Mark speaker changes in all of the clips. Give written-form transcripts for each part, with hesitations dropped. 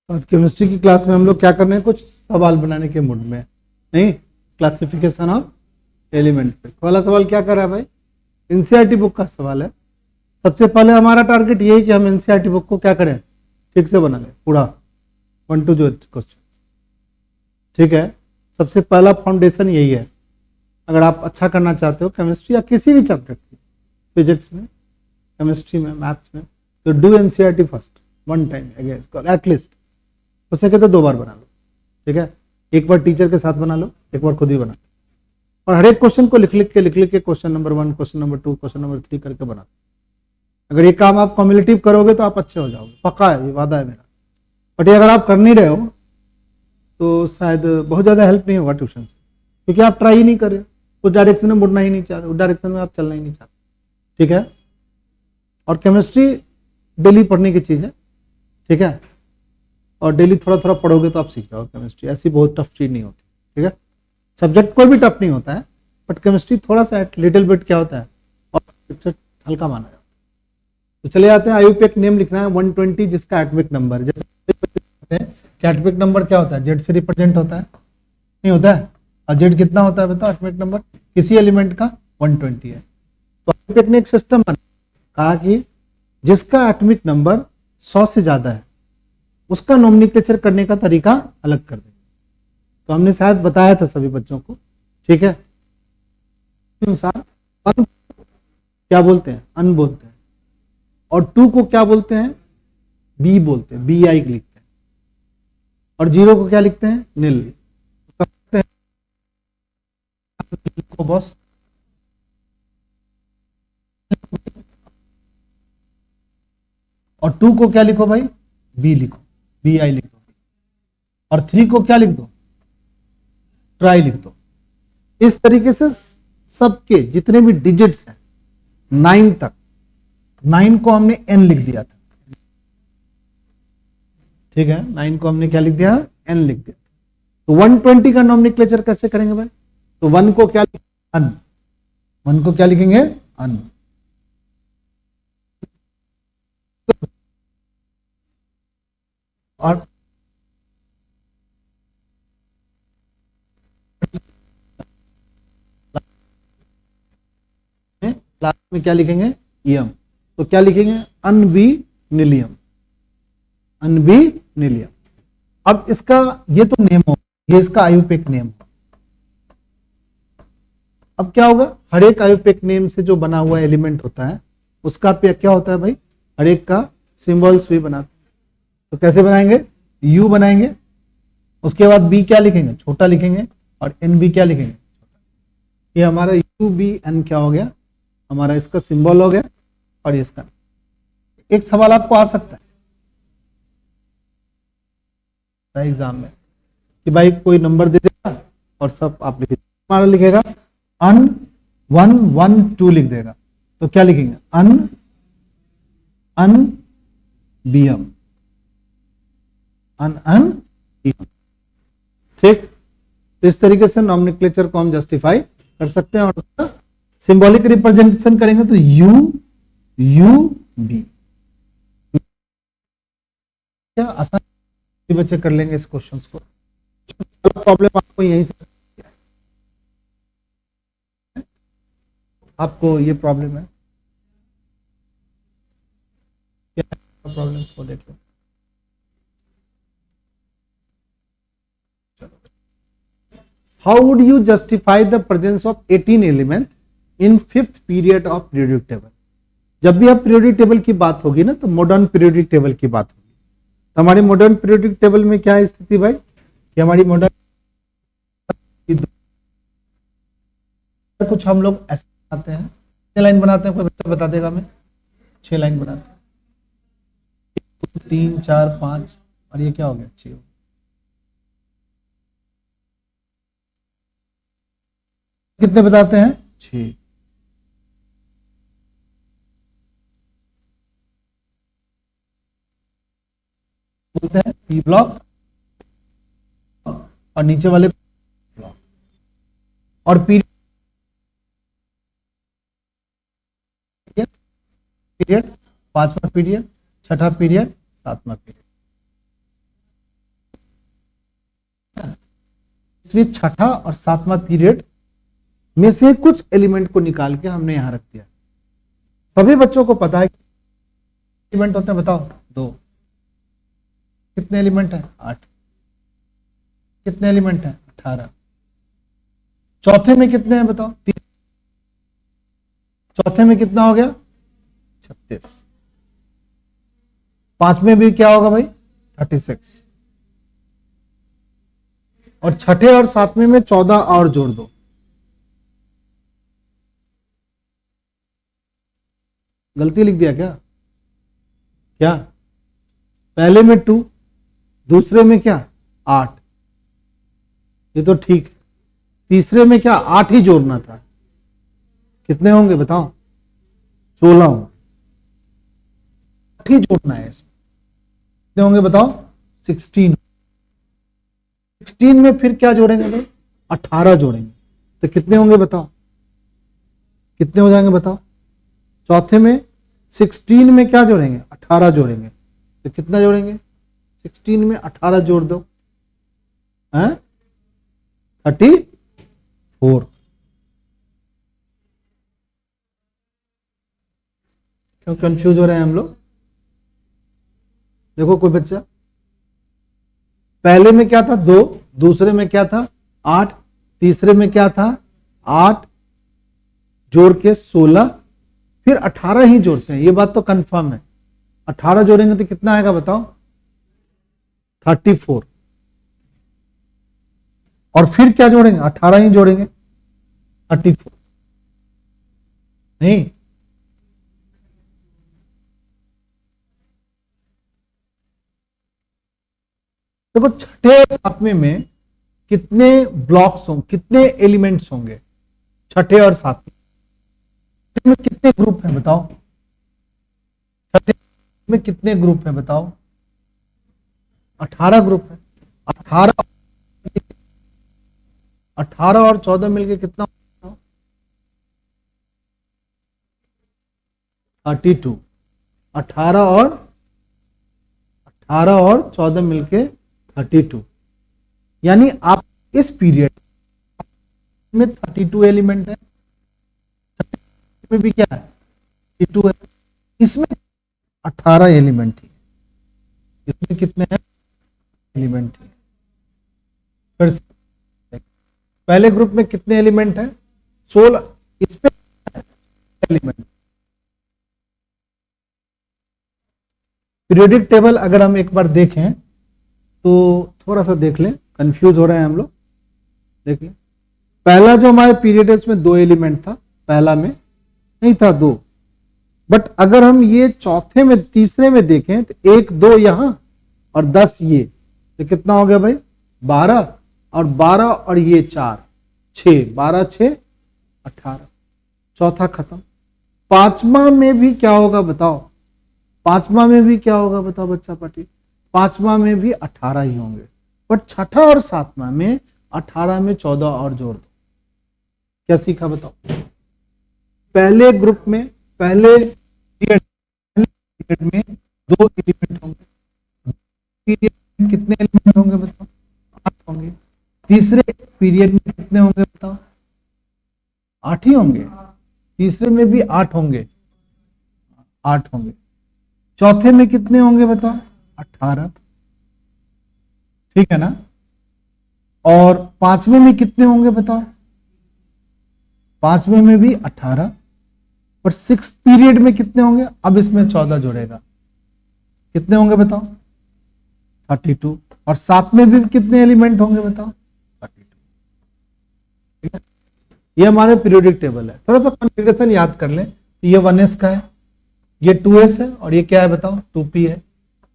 Speaker 1: तो केमिस्ट्री की क्लास में हम लोग क्या कर रहे हैं, कुछ सवाल बनाने के मूड में, नहीं क्लासिफिकेशन ऑफ एलिमेंट पे। पहला सवाल क्या कर रहा है भाई, एनसीईआरटी बुक का सवाल है। सबसे पहले हमारा टारगेट ये है कि हम एनसीईआरटी बुक को क्या करें, ठीक से बना लें पूरा 1 to 8 क्वेश्चन। ठीक है, सबसे पहला फाउंडेशन यही है। अगर आप अच्छा करना चाहते हो केमिस्ट्री या किसी भी चैप्टर की, फिजिक्स में, केमिस्ट्री में, मैथ्स में, तो do NCERT first 1 time again at least. हो सके तो 2 बार बना लो, ठीक है। एक बार टीचर के साथ बना लो, एक बार खुद ही बना लो, और हर एक क्वेश्चन को लिख लिख के question number 1, question number 2, question number 3 करके बना लो। अगर ये काम आप कम्युलेटिव करोगे तो आप अच्छे हो जाओगे, पक्का है, ये वादा है मेरा। बट ये अगर आप कर नहीं रहे हो तो शायद बहुत ज़्यादा हेल्प नहीं होगा ट्यूशन से, क्योंकि आप ट्राई ही नहीं कर रहे हो, उस डायरेक्शन में मुड़ना ही नहीं चाह रहे, उस डायरेक्शन में आप चलना ही नहीं चाहते। ठीक है, और केमिस्ट्री डेली पढ़ने की चीज़ है, ठीक है, और डेली थोड़ा थोड़ा पढ़ोगे तो आप सीख जाओगे केमिस्ट्री। ऐसी बहुत टफ चीज नहीं होती, ठीक है। सब्जेक्ट कोई भी टफ नहीं होता है, बट केमिस्ट्री थोड़ा सा लिटिल बिट क्या होता है, और हल्का माना जाता है। तो चले जाते हैं, आयुपेक नेम लिखना है 120 जिसका एटॉमिक नंबर, जैसे एटॉमिक नंबर क्या होता है, जेड से रिप्रेजेंट होता है, नहीं होता है। और जेड कितना होता है बताओ, एटॉमिक नंबर किसी एलिमेंट का 120 है। तो आयुपेक ने एक सिस्टम बना, कहा कि जिसका एटॉमिक नंबर 100 से ज्यादा है उसका नोमेनक्लेचर करने का तरीका अलग कर देंगे। तो हमने शायद बताया था सभी बच्चों को, ठीक है। अनुसार 1 क्या बोलते हैं, अन बोलते हैं, और 2 को क्या बोलते हैं, बी बोलते हैं, बी आई लिखते हैं, और 0 को क्या लिखते हैं, नील। लिखो बॉस, और 2 को क्या लिखो भाई, बी लिखो, बी आई लिख दो, और 3 को क्या लिख दो, ट्राई लिख दो। इस तरीके से सबके जितने भी डिजिट्स हैं 9 तक, 9 को हमने n लिख दिया था, ठीक है। 9 को हमने क्या लिख दिया, n लिख दिया। तो 120 का नोमेनक्लेचर कैसे करेंगे भाई, तो 1 को क्या लिखेंगे, अन, 1 को क्या लिखेंगे, अन। और लास्ट में क्या लिखेंगे, ईएम। तो क्या लिखेंगे, अनबी नीलियम, अनबी नीलियम। अब इसका ये तो नेम हो, ये इसका आयुपेक नेम। अब क्या होगा, हर एक आयुपेक नेम से जो बना हुआ एलिमेंट होता है उसका पे क्या होता है भाई, हर एक का सिंबल्स भी बनाते हैं। तो कैसे बनाएंगे, यू बनाएंगे, उसके बाद बी क्या लिखेंगे, छोटा लिखेंगे, और एन बी क्या लिखेंगे, ये हमारा यू बी एन क्या हो गया, हमारा इसका सिंबल हो गया। और इसका एक सवाल आपको आ सकता है एग्जाम में कि भाई कोई नंबर दे देगा और सब आप लिख, हमारा लिखेगा अन 1 1 2 लिख देगा, तो क्या लिखेंगे, अन अन बी एम, अन अन बी एम। ठीक, इस तरीके से नोमेनक्लेचर को हम जस्टिफाई कर सकते हैं, और उसका सिंबॉलिक रिप्रेजेंटेशन करेंगे तो यू यू बी। क्या आसान बच्चे कर लेंगे इस क्वेश्चन को। प्रॉब्लम आपको यहीं से, आपको ये प्रॉब्लम है, क्या प्रॉब्लम को देख लो। How would you justify the presence of 18 element in 5th period of periodic table? जब भी अब पीरियोडिक टेबल की बात होगी ना, तो मॉडर्न पीरियोडिक टेबल की बात होगी। तो हमारी मॉडर्न पीरियोडिक टेबल में क्या है स्थिति भाई, कि हमारी मॉडर्न कुछ हम लोग ऐसे बनाते हैं, 6 लाइन बनाते हैं, कोई बच्चा बता देगा, हमें 6 लाइन बनाते हैं, 3 4 5, और ये क्या हो गया, 6। कितने बताते हैं, 6। बोलते हैं पी ब्लॉक, और नीचे वाले ब्लॉक, और पीरियड, पीरियड 5वां पीरियड, 6ठा पीरियड, 7वां पीरियड। इसमें छठा और सातवां पीरियड में से कुछ एलिमेंट को निकाल के हमने यहां रख दिया। सभी बच्चों को पता है एलिमेंट होते हैं, बताओ। दो। कितने एलिमेंट है? 8। कितने एलिमेंट है? 18। चौथे में कितने हैं बताओ? 3। चौथे में कितना हो गया? 36। पांचवें भी क्या होगा भाई? 36। और छठे और सातवें में 14 और जोड़ दो। गलती लिख दिया क्या? क्या? पहले में 2, दूसरे में क्या? 8। ये तो ठीक है। तीसरे में क्या? 8 ही जोड़ना था। कितने होंगे बताओ? 16 होंगे। 8 ही जोड़ना है इसमें। कितने होंगे बताओ? 16। 16 में फिर क्या जोड़ेंगे भाई? 18 जोड़ेंगे। तो कितने होंगे बताओ? कितने हो जाएंगे बताओ? चौथे में 16 में क्या जोड़ेंगे? 18 जोड़ेंगे। तो कितना जोड़ेंगे? 16 में 18 जोड़ दो, हैं? 34। क्यों कंफ्यूज हो रहे हैं हम लोग? देखो कोई बच्चा, पहले में क्या था? 2, दूसरे में क्या था? 8, तीसरे में क्या था? 8 जोड़ के 16, फिर 18 ही जोड़ते हैं। ये बात तो कंफर्म है। 18 जोड़ेंगे तो कितना आएगा बताओ? 34। और फिर क्या जोड़ेंगे? 18 ही जोड़ेंगे, 34। नहीं, देखो छठे और सातवें में कितने ब्लॉक्स होंगे, कितने एलिमेंट्स होंगे? छठे और सातवें में कितने ग्रुप हैं बताओ? छठे में कितने ग्रुप हैं बताओ? 18 ग्रुप है। 18 और 14 मिलके कितना? 32। 18 और 14 मिलके 32। यानी आप इस पीरियड में 32 एलिमेंट है, में भी क्या है? 32 है। इसमें 18 एलिमेंट है। इसमें कितने हैं एलिमेंट है? फिर से पहले ग्रुप में कितने एलिमेंट है? 16। इसमें एलिमेंट। पीरियोडिक टेबल अगर हम एक बार देखें तो थोड़ा सा देख लें, कंफ्यूज हो रहे हैं हम लोग। देख लें, पहला जो हमारे पीरियड है उसमें 2 एलिमेंट था, पहला में नहीं था 2। बट अगर हम ये चौथे में, तीसरे में देखें तो 1 2 यहां और 10 ये, तो कितना हो गया भाई? 12। और 12 और ये 4, 6, 12 6 18। चौथा खत्म। पांचवा में भी क्या होगा बताओ? पांचवा में भी क्या होगा बताओ बच्चा पार्टी? पांचवा में भी 18 ही होंगे। बट छठा और सातवां में 18 में 14 और जोड़ दो। क्या सीखा बताओ? पहले ग्रुप में, पहले पीरियड में 2 एलिमेंट होंगे। पीरियड में कितने एलिमेंट होंगे बताओ? 8 होंगे। तीसरे पीरियड में कितने होंगे बताओ? 8 ही होंगे। तीसरे में भी 8 होंगे, 8 होंगे। चौथे में कितने होंगे बताओ? 18। ठीक है ना? और पांचवें में कितने होंगे बताओ? पांचवें में भी 18। और 6 पीरियड में कितने होंगे? अब इसमें 14 जोड़ेगा। कितने होंगे बताओ? 32। और 7 में भी कितने एलिमेंट होंगे बताओ? 32। ठीक है, ये हमारे पीरियोडिक टेबल है। थोड़ा सा कॉन्फ़िगरेशन याद कर लें। ये 1s का है, ये 2s है, और ये क्या है बताओ? 2p है।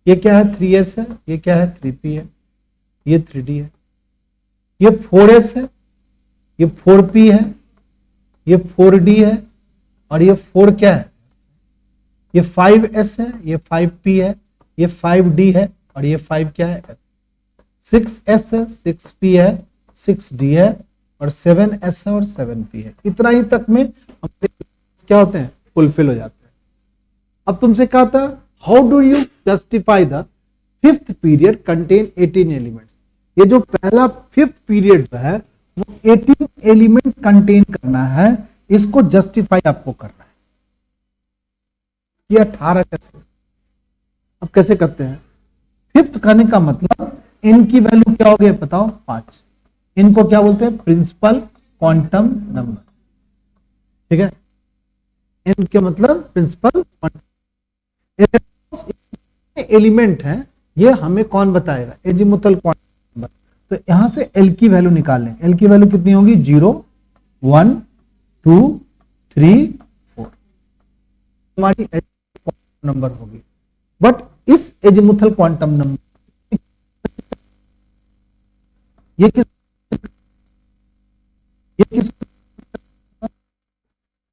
Speaker 1: ये क्या है? 3s है। ये क्या है? 3p है। ये 3d है। ये 4s है, ये 4p है, ये 4d है, और ये 4 क्या है? ये 5s है, ये 5p है, ये 5d है, और ये 5 क्या है? 6s है, 6p है, 6d है, और 7s है और 7p है। इतना ही तक में हमारे क्या होते हैं? फुलफिल हो जाते हैं। अब तुमसे कहा था how do you justify the 5th period contain 18 elements. ये जो पहला फिफ्थ पीरियड है वो 18 एलिमेंट कंटेन करना है, इसको जस्टिफाई आपको करना है। ये 18 कैसे, अब कैसे करते हैं? फिफ्थ कहने का मतलब इनकी वैल्यू क्या हो गई बताओ? 5। इनको क्या बोलते हैं? Principal quantum number. ठीक है, इनके मतलब प्रिंसिपल एलिमेंट है, ये हमें कौन बताएगा? Azimuthal quantum number. तो यहां से एल की वैल्यू निकाल लें। एल की वैल्यू कितनी होगी? 0 1 2 3 4 हमारी नंबर होगी। बट इस एजीमुथल क्वांटम नंबर ये किस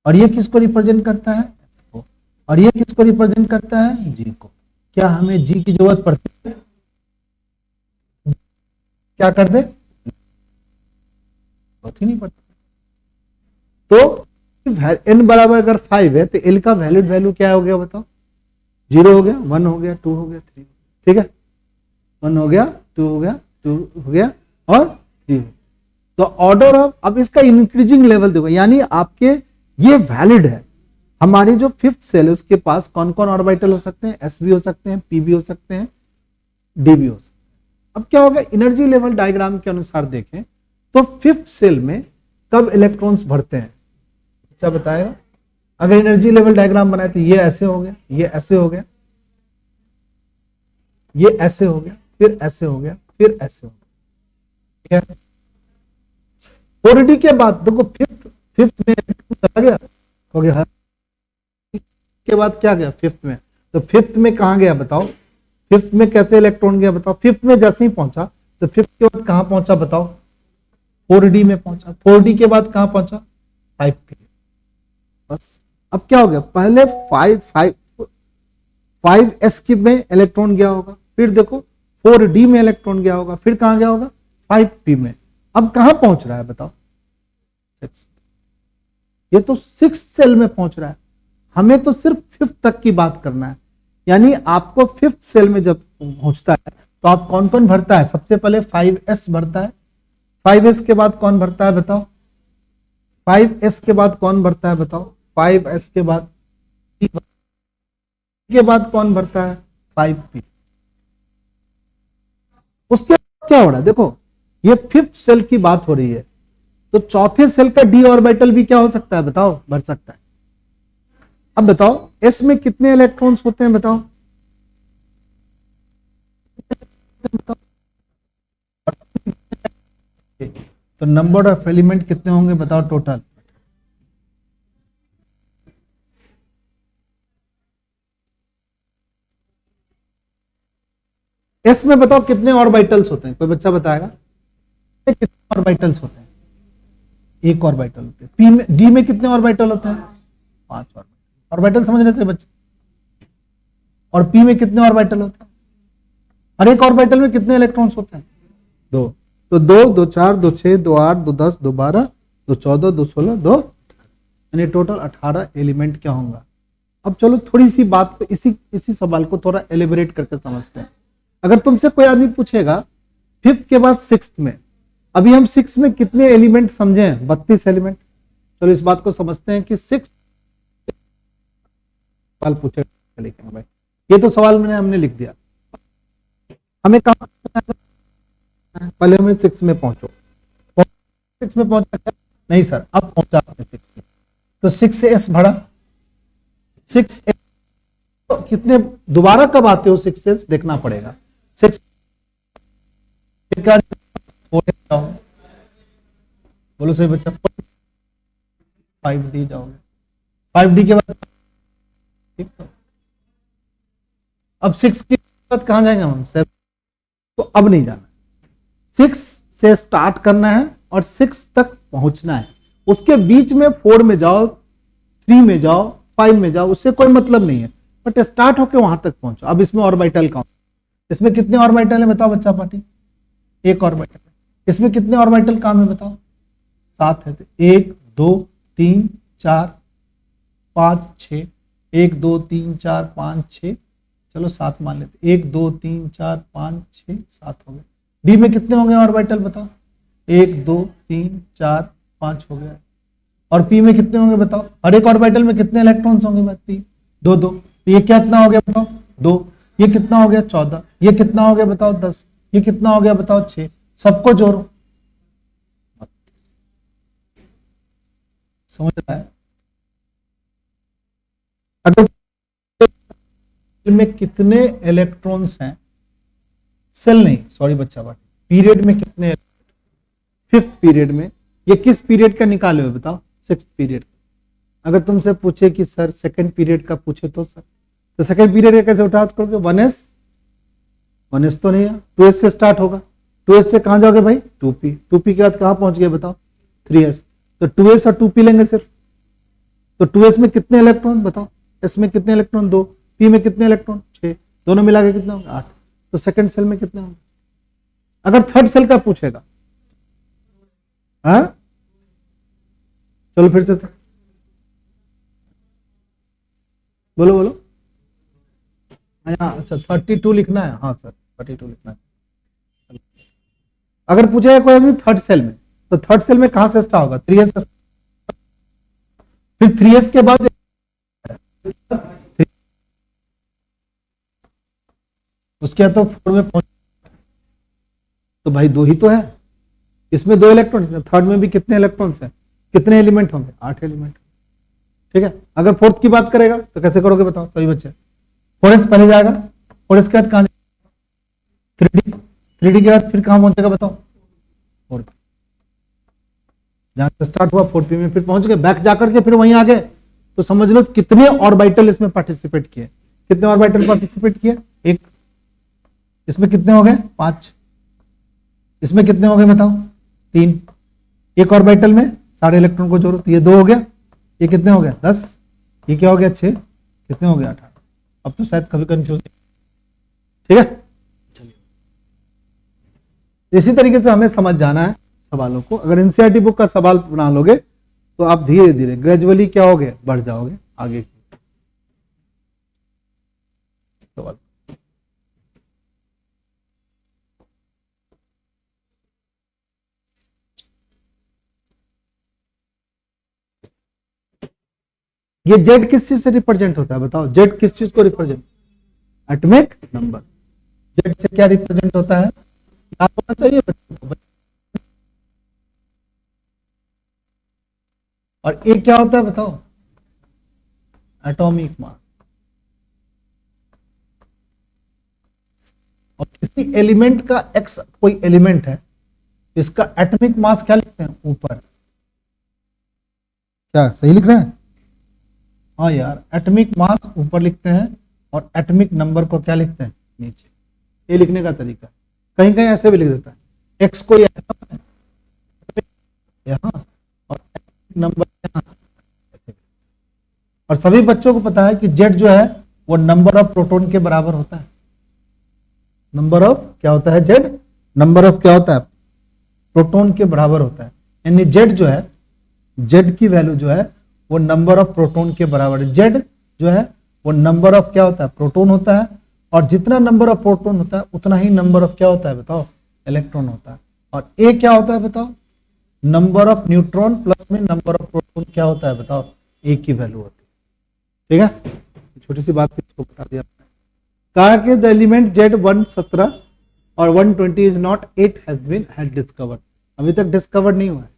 Speaker 1: और ये किसको रिप्रेजेंट करता है? और ये किसको रिप्रेजेंट करता है? जी को। क्या हमें जी की जरूरत पड़ती है? क्या कर दे? बहुत ही नहीं पड़ती। तो n बराबर अगर 5 है तो l का वैलिड वैल्यू क्या हो गया बताओ? 0 हो गया, 1 हो गया, 2 हो गया, 3। ठीक है, 1 हो गया, 2 हो गया, 2 हो गया और 3 हो गया। तो ऑर्डर ऑफ, अब इसका इंक्रीजिंग लेवल देखो, यानी आपके ये वैलिड है। हमारी जो फिफ्थ सेल है उसके पास कौन कौन ऑर्बिटल हो सकते हैं? s भी हो सकते हैं, p भी हो सकते हैं, d भी हो सकते हैं। अब क्या होगा? एनर्जी लेवल डायग्राम के अनुसार देखें तो फिफ्थ सेल में कब इलेक्ट्रॉन्स भरते हैं? अच्छा बताएगा। अगर एनर्जी लेवल डायग्राम बनाए तो ये ऐसे हो गया, ये ऐसे हो गया, ये ऐसे हो गया, फिर ऐसे हो गया, फिर ऐसे हो गया। ठीक है, 4d के बाद देखो फिफ्थ में चला गया, हो गया। के बाद क्या गया? फिफ्थ में। तो फिफ्थ में कहां गया बताओ? फिफ्थ में कैसे इलेक्ट्रॉन गया बताओ? फिफ्थ में जैसे ही पहुंचा तो फिफ्थ के बाद कहां पहुंचा बताओ? 4d में पहुंचा। 4d के बाद कहां पहुंचा? 5p। बस। अब क्या हो गया? पहले 5s की में इलेक्ट्रॉन गया होगा, फिर देखो 4d में इलेक्ट्रॉन गया होगा, फिर कहां गया होगा? 5p में। अब कहां पहुंच रहा है बताओ? 6। ये तो 6th सेल में पहुंच रहा है। हमें तो सिर्फ फिफ्थ तक की बात करना है। यानी आपको फिफ्थ सेल में जब पहुंचता है तो आप कौन कौन भरता है? सबसे पहले 5s भरता है। 5s के बाद कौन भरता है बताओ? 5s के बाद कौन भरता है बताओ? 5s के बाद कौन भरता है? 5p। उसके बाद क्या हो रहा है देखो, ये फिफ्थ सेल की बात हो रही है, तो चौथे सेल का d ऑर्बिटल भी क्या हो सकता है बताओ? भर सकता है। अब बताओ s में कितने इलेक्ट्रॉन्स होते हैं बताओ? तो नंबर ऑफ एलिमेंट कितने होंगे बताओ टोटल? s में बताओ कितने ऑर्बिटल्स होते हैं? कोई बच्चा बताएगा कितने ऑर्बिटल्स होते हैं? एक ऑर्बिटल होते हैं। p में, d में कितने ऑर्बिटल होते हैं? 5 ऑर्बिटल। समझ रहे थे बच्चे? और p में कितने ऑर्बिटल होते हैं? और एक ऑर्बिटल में कितने इलेक्ट्रॉन्स होते हैं? 2। तो 2 2 4 2 6 2 8 2 10 2 12 2 14 2 16 2, यानी टोटल 18 एलिमेंट क्या होंगे? अब चलो थोड़ी सी बात को इसी सवाल को थोड़ा एलिबरेट करके समझते हैं। अगर तुमसे कोई आदमी पूछेगा फिफ्थ के बाद सिक्स्थ में, अभी हम सिक्स में कितने एलिमेंट समझे? 32 एलिमेंट। चलो इस बात को समझते हैं कि सिक्स सवाल पूछेगा, लेकिन भाई ये तो सवाल हमने लिख दिया। हमें कहां पहले हमें 6 में पहुंचो। 6 में पहुंचा नहीं सर, अब पहुंचा 6 में। तो 6 से s भरा, 6 तो कितने दोबारा कब आते हो? 6 से देखना पड़ेगा। 6 बोलो सही बच्चा। 5d जाओगे, 5d के बाद ठीक। अब 6 के बाद कहां जाएंगे हम? 7। तो अब नहीं जाना, 6 से स्टार्ट करना है और 6 तक पहुंचना है। उसके बीच में 4 में जाओ, 3 में जाओ, 5 में जाओ, उससे कोई मतलब नहीं है, बट स्टार्ट होके वहां तक पहुंचो। अब इसमें ऑर्बिटल काउंट, इसमें कितने ऑर्बिटल है बताओ बच्चा पार्टी? एक ऑर्बिटल। इसमें कितने ऑर्बिटल काम है बताओ? 7 है। तो 1 2 3 4 5 6, 1 2 3 4 5 6, चलो 7 मान लेते। 1 2 3 4 5 6 7 हो गए। डी में कितने होंगे ऑर्बिटल बताओ, 1 2 3 4 5 हो गया। और पी में कितने होंगे बताओ, हर एक ऑर्बिटल में कितने इलेक्ट्रॉन्स होंगे बात, 2 2। तो ये कितना हो गया बताओ 2, ये कितना हो गया 14, ये कितना हो गया बताओ 10, ये कितना हो गया बताओ 6, सबको जोड़ो। समझ रहा है? अगर में कितने इलेक्ट्रॉन्स हैं, सेल नहीं सॉरी बच्चा बात, पीरियड में कितने, 5th पीरियड में, ये किस पीरियड का निकाले हुए बताओ, 6th पीरियड। अगर तुमसे पूछे कि सर 2nd पीरियड का पूछे तो सर, तो 2nd पीरियड का कैसे उठा करोगे, 1s, 1s तो नहीं है, 2s से स्टार्ट होगा, 2s से कहां जाओगे भाई 2p, 2p के बाद कहां पहुंच गए बताओ 3s, तो 2s और 2p लेंगे सिर्फ। तो 2s में कितने इलेक्ट्रॉन बताओ, s में कितने इलेक्ट्रॉन 2, p में कितने इलेक्ट्रॉन 6, दोनों मिला के कितना होगा 8। तो सेकंड सेल में कितने होंगे? अगर थर्ड सेल का पूछेगा, हाँ चलो फिर से बोलो बोलो, अच्छा 32 लिखना है, हाँ सर 32 लिखना है। अगर पूछेगा कोई आदमी थर्ड सेल में, तो थर्ड सेल में कहां से स्टार्ट होगा, 3s, फिर 3s के बाद उसके बाद तो 4 में पहुंच, तो भाई 2 ही तो है, इसमें 2 इलेक्ट्रॉन, थर्ड में भी कितने इलेक्ट्रॉन्स हैं, कितने एलिमेंट होंगे 8 एलिमेंट। ठीक है, अगर फोर्थ की बात करेगा तो कैसे करोगे बताओ सभी बच्चे, 4s पहले जाएगा, 4s के बाद कहां, 3D के बाद फिर कहां पहुंचेगा बताओ 4, जहां से स्टार्ट हुआ 4p में फिर पहुंच गए, बैक जाकर के फिर वहीं आ गए। तो समझ लो कितने ऑर्बिटल इसमें पार्टिसिपेट किए, कितने ऑर्बिटल पार्टिसिपेट किए, 1, इसमें कितने हो गए 5, इसमें कितने हो गए बताओ 3, एक ऑर्बिटल में सारे इलेक्ट्रॉन को जोड़ो तो ये 2 हो गया, ये कितने हो गया 10, ये क्या हो गया 6, कितने हो गया 18। अब तो शायद कभी कंफ्यूज, ठीक है चलिए, इसी तरीके से हमें समझ जाना है सवालों को। अगर एनसीईआरटी बुक का सवाल बना लोगे तो आप धीरे धीरे ग्रेजुअली क्या होगे, बढ़ जाओगे आगे की सवाल। ये जेड किस चीज से रिप्रेजेंट होता है बताओ, जेड किस चीज को रिप्रेजेंट, एटॉमिक नंबर। जेड से क्या रिप्रेजेंट होता है, याद होना चाहिए बच्चों को। और ए क्या होता है बताओ, एटॉमिक मास। और किसी एलिमेंट का एक्स कोई एलिमेंट है, इसका एटॉमिक मास क्या लिखते हैं ऊपर, क्या सही लिख रहे हैं, हाँ यार एटॉमिक मास ऊपर लिखते हैं और एटॉमिक नंबर को क्या लिखते हैं नीचे। ये लिखने का तरीका कहीं कहीं ऐसे भी लिख देता है, एक्स को यहाँ और नंबर यहाँ। और सभी बच्चों को पता है कि जेड जो है वो नंबर ऑफ प्रोटॉन के बराबर होता है। नंबर ऑफ क्या होता है जेड, नंबर ऑफ क्या होता है प्रोटॉन के बराबर होता है। यानी जेड जो है, जेड की वैल्यू जो है वो नंबर ऑफ प्रोटॉन के बराबर है। जेड जो है वो नंबर ऑफ क्या होता है प्रोटॉन होता है, और जितना नंबर ऑफ प्रोटॉन होता है उतना ही नंबर ऑफ क्या होता है बताओ इलेक्ट्रॉन होता है। और ए क्या होता है बताओ, नंबर ऑफ न्यूट्रॉन प्लस में नंबर ऑफ प्रोटॉन क्या होता है बताओ, ए की वैल्यू होती है। ठीक है, छोटी सी बात इसको बता दिया। कहा कि द एलिमेंट जेड 117 और 120 is not 8 has been discovered, अभी तक डिस्कवर्ड नहीं हुआ है,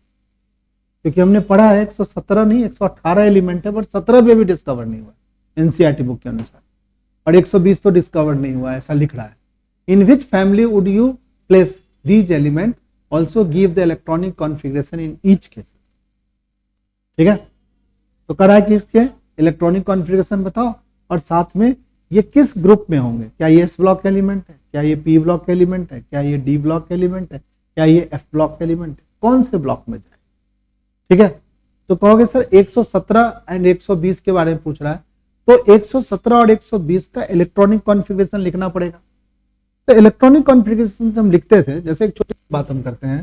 Speaker 1: क्योंकि हमने पढ़ा है 117 नहीं 118 एलिमेंट है, बट 17 भी अभी डिस्कवर नहीं हुआ एनसीईआरटी बुक के अनुसार, और 120 तो डिस्कवर नहीं हुआ ऐसा लिख रहा है। In which family would you place these element, also give the electronic configuration in each case. ठीक है, तो कह रहा है कि इसके इलेक्ट्रॉनिक कॉन्फ़िगरेशन बताओ और साथ में ये किस ग्रुप में होंगे, क्या ये एस ब्लॉक एलिमेंट है, क्या ये पी ब्लॉक एलिमेंट है, क्या ये डी ब्लॉक एलिमेंट है, क्या ये एफ ब्लॉक एलिमेंट है, कौन से ब्लॉक में जाए। ठीक है, तो कहोगे सर 117 एंड 120 के बारे में पूछ रहा है, तो 117 और 120 का इलेक्ट्रॉनिक कॉन्फ़िगरेशन लिखना पड़ेगा। तो इलेक्ट्रॉनिक कॉन्फ़िगरेशन हम लिखते थे, जैसे एक छोटी बात हम करते हैं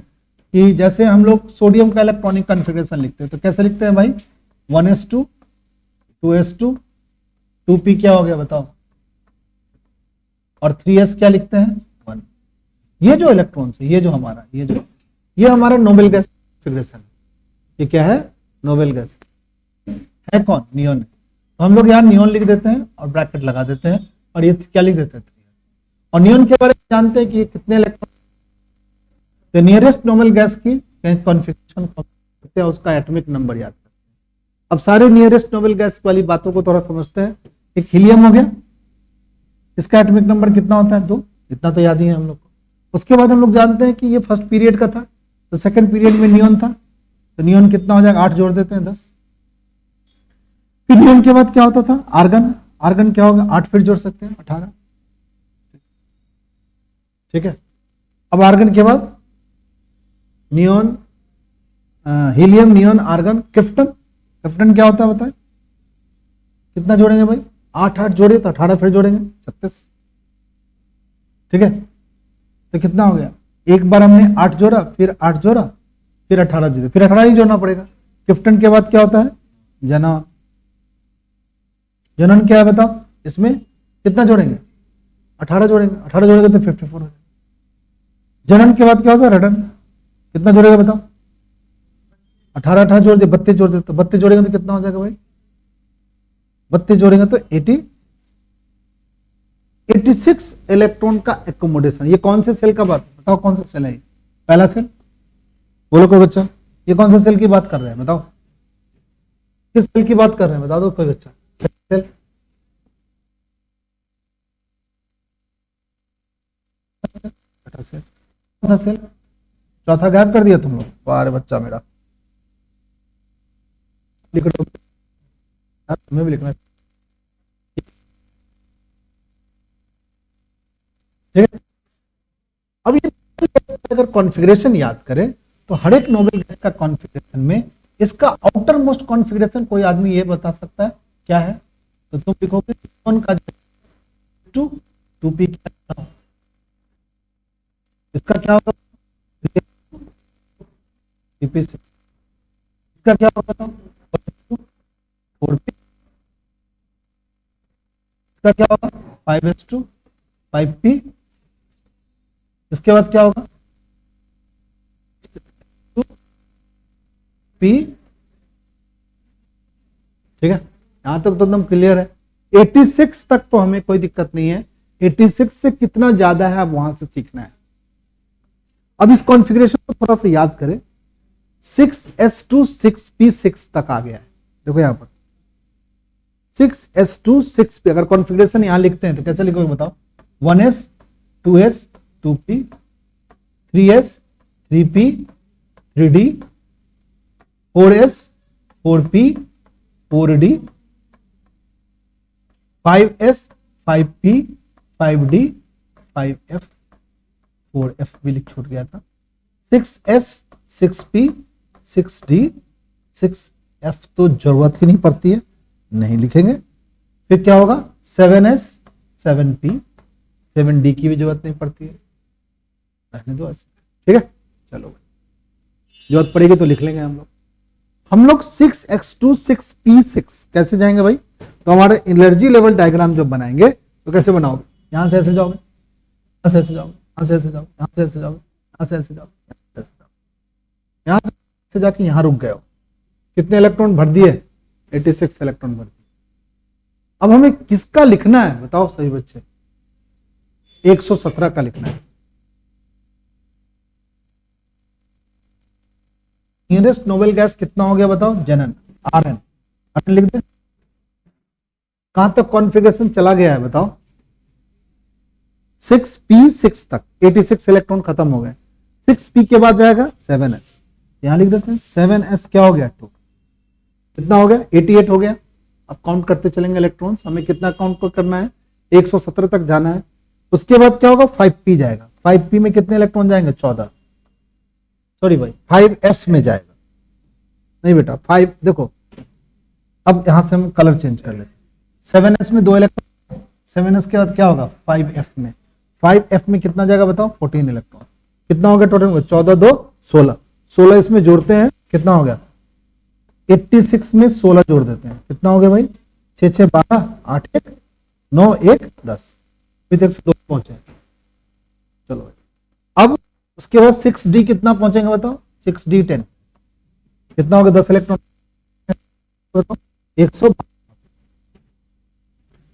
Speaker 1: कि जैसे हम लोग सोडियम का इलेक्ट्रॉनिक कॉन्फ़िगरेशन लिखते हैं, तो कैसे लिखते हैं भाई 1s2 2s2 2p क्या हो गया बताओ, और 3s क्या लिखते हैं 1। ये जो इलेक्ट्रॉन्स है, ये जो हमारा ये हमारा नोबेल गैस कॉन्फ़िगरेशन है। ये क्या है? नोबेल गैस है कौन? नियोन है। तो हम लोग यहाँ नियोन लिख देते हैं और ब्रैकेट लगा देते हैं और ये क्या लिख देते हैं? और नियोन के बारे में जानते हैं कि ये कितने इलेक्ट्रॉन, तो नियरेस्ट नोबेल गैस की कॉन्फ़िगरेशन करते हैं, उसका एटॉमिक नंबर याद करते हैं। अब सारे नियरेस्ट नोबेल गैस वाली बातों को थोड़ा समझते हैं। एक हीलियम हो गया, इसका एटॉमिक नंबर कितना होता है? 2। इतना तो याद ही है हम लोग को। उसके बाद हम लोग जानते हैं कि ये फर्स्ट पीरियड का था, तो सेकंड पीरियड में नियोन था, तो नियोन कितना हो जाएगा? 8 जोड़ देते हैं 10। फिर नियोन के बाद क्या होता था? आर्गन। आर्गन क्या होगा? 8 फिर जोड़ सकते हैं 18। ठीक है। अब आर्गन के बाद neon, helium, neon, argon, krypton. Krypton क्या होता है बताए? कितना जोड़ेंगे भाई? 8 जोड़े तो 18 फिर जोड़ेंगे 36। ठीक है, तो कितना हो गया? एक बार हमने 8 जोड़ा, फिर 8 जोड़ा, फिर 18 जोड़े, फिर 18 ही जोड़ना पड़ेगा। क्रिप्टन के बाद क्या होता है? जनन। जनन क्या है बताओ? इसमें कितना जोड़ेंगे? 18 जोड़ेंगे। 18 जोड़ेंगे तो 54 हो जाएगा। जनन के बाद क्या होता है? रडन। कितना जोड़ेगा बताओ? 18 जोड़ दे, 32 जोड़ दे, तो 32 जोड़ेंगे तो कितना हो जाएगा भाई? 32 जोड़ेंगे तो 86 इलेक्ट्रॉन का एकोमोडेशन। ये कौन से सेल का बात बताओ? कौन सा सेल है? पहला सेल। बोलो कोई बच्चा, ये कौन सा सेल की बात कर रहे हैं बताओ? किस सेल की बात कर रहे हैं बता दो कोई बच्चा? सेल। कौन सा सेल? चौथा गायब कर दिया तुम लोग? वाह रे बच्चा मेरा, लिख दो, तुम्हें भी लिखना। ठीक है। अब ये अगर कॉन्फ़िगरेशन याद करें तो हर एक नोबेल गैस का कॉन्फ़िगरेशन में इसका आउटर मोस्ट कॉन्फ़िगरेशन कोई आदमी ये बता सकता है क्या है? तो तुम लिखोगे कौन का 2p, इसका क्या होगा? 3p6, इसका क्या होगा बताओ? 4p, इसका क्या होगा? 5s2 5p, इसके बाद क्या होगा? p। ठीक है, यहां तक तो एकदम क्लियर है। 86 तक तो हमें कोई दिक्कत नहीं है, 86 से कितना ज्यादा है अब वहां से सीखना है। अब इस कॉन्फ़िगरेशन को थोड़ा सा याद करें। 6s2 6p6 तक आ गया है। देखो यहां पर 6s2 6p, अगर कॉन्फ़िगरेशन यहां लिखते हैं तो कैसे लिखोगे बताओ? 1s 2s 2p, 3s 3p 3d, 4s 4p 4d, 5s 5p 5d 5f 4f भी लिख छूट गया था। 6s 6p 6d 6f तो जरूरत ही नहीं पड़ती है, नहीं लिखेंगे। फिर क्या होगा? 7s 7p 7d की भी जरूरत नहीं पड़ती है, रहने दो ऐसे। ठीक है, चलो जरूरत पड़ेगी तो लिख लेंगे हम लोग 6x2 6p6 कैसे जाएंगे भाई? तो हमारे एनर्जी लेवल डायग्राम जब बनाएंगे तो कैसे बनाओगे? यहां से ऐसे जाओगे, यहां से ऐसे जाओगे, यहां से ऐसे जाओगे, यहां से ऐसे जाओगे, यहां से ऐसे जाओगे, यहां से जाके यहां रुक गए हो। कितने इलेक्ट्रॉन भर दिए? 86 इलेक्ट्रॉन भर दिए। अब हमें किसका लिखना है बताओ सही बच्चे? 117 का लिखना है। नियरेस्ट नोबेल गैस कितना हो गया बताओ? जनन, आरएन। आरएन लिख दे। कहां तक कॉन्फ़िगरेशन चला गया है बताओ? 6p6 तक 86 इलेक्ट्रॉन खत्म हो गए। 6p के बाद जाएगा 7s, यहां लिख देते हैं 7s क्या हो गया? 2। कितना हो गया? 88 हो गया। अब काउंट करते चलेंगे इलेक्ट्रॉन्स, हमें कितना काउंट करना है? 117 तक जाना है। उसके बाद क्या होगा? 5p जाएगा। 5p में कितने इलेक्ट्रॉन जाएंगे? 14। सॉरी भाई 5s में जाएगा, नहीं बेटा 5। देखो अब यहां से हम कलर चेंज कर लेते। 7s में 2 इलेक्ट्रॉन, 7s के बाद क्या होगा? 5f में। 5f में कितना जाएगा बताओ? 14 इलेक्ट्रॉन। कितना हो गया टोटल? 14 2 16। 16 इसमें जोड़ते हैं, कितना हो गया? 86 में 16 जोड़ देते हैं, कितना हो गया भाई? 6 6 12 8 1 9 1 10। फिर 102 पहुंचे। चलो भाई उसके बाद 6d कितना पहुंचेंगे बताओ, 6d10 कितना होगा, 10 इलेक्ट्रॉन बताओ, 100।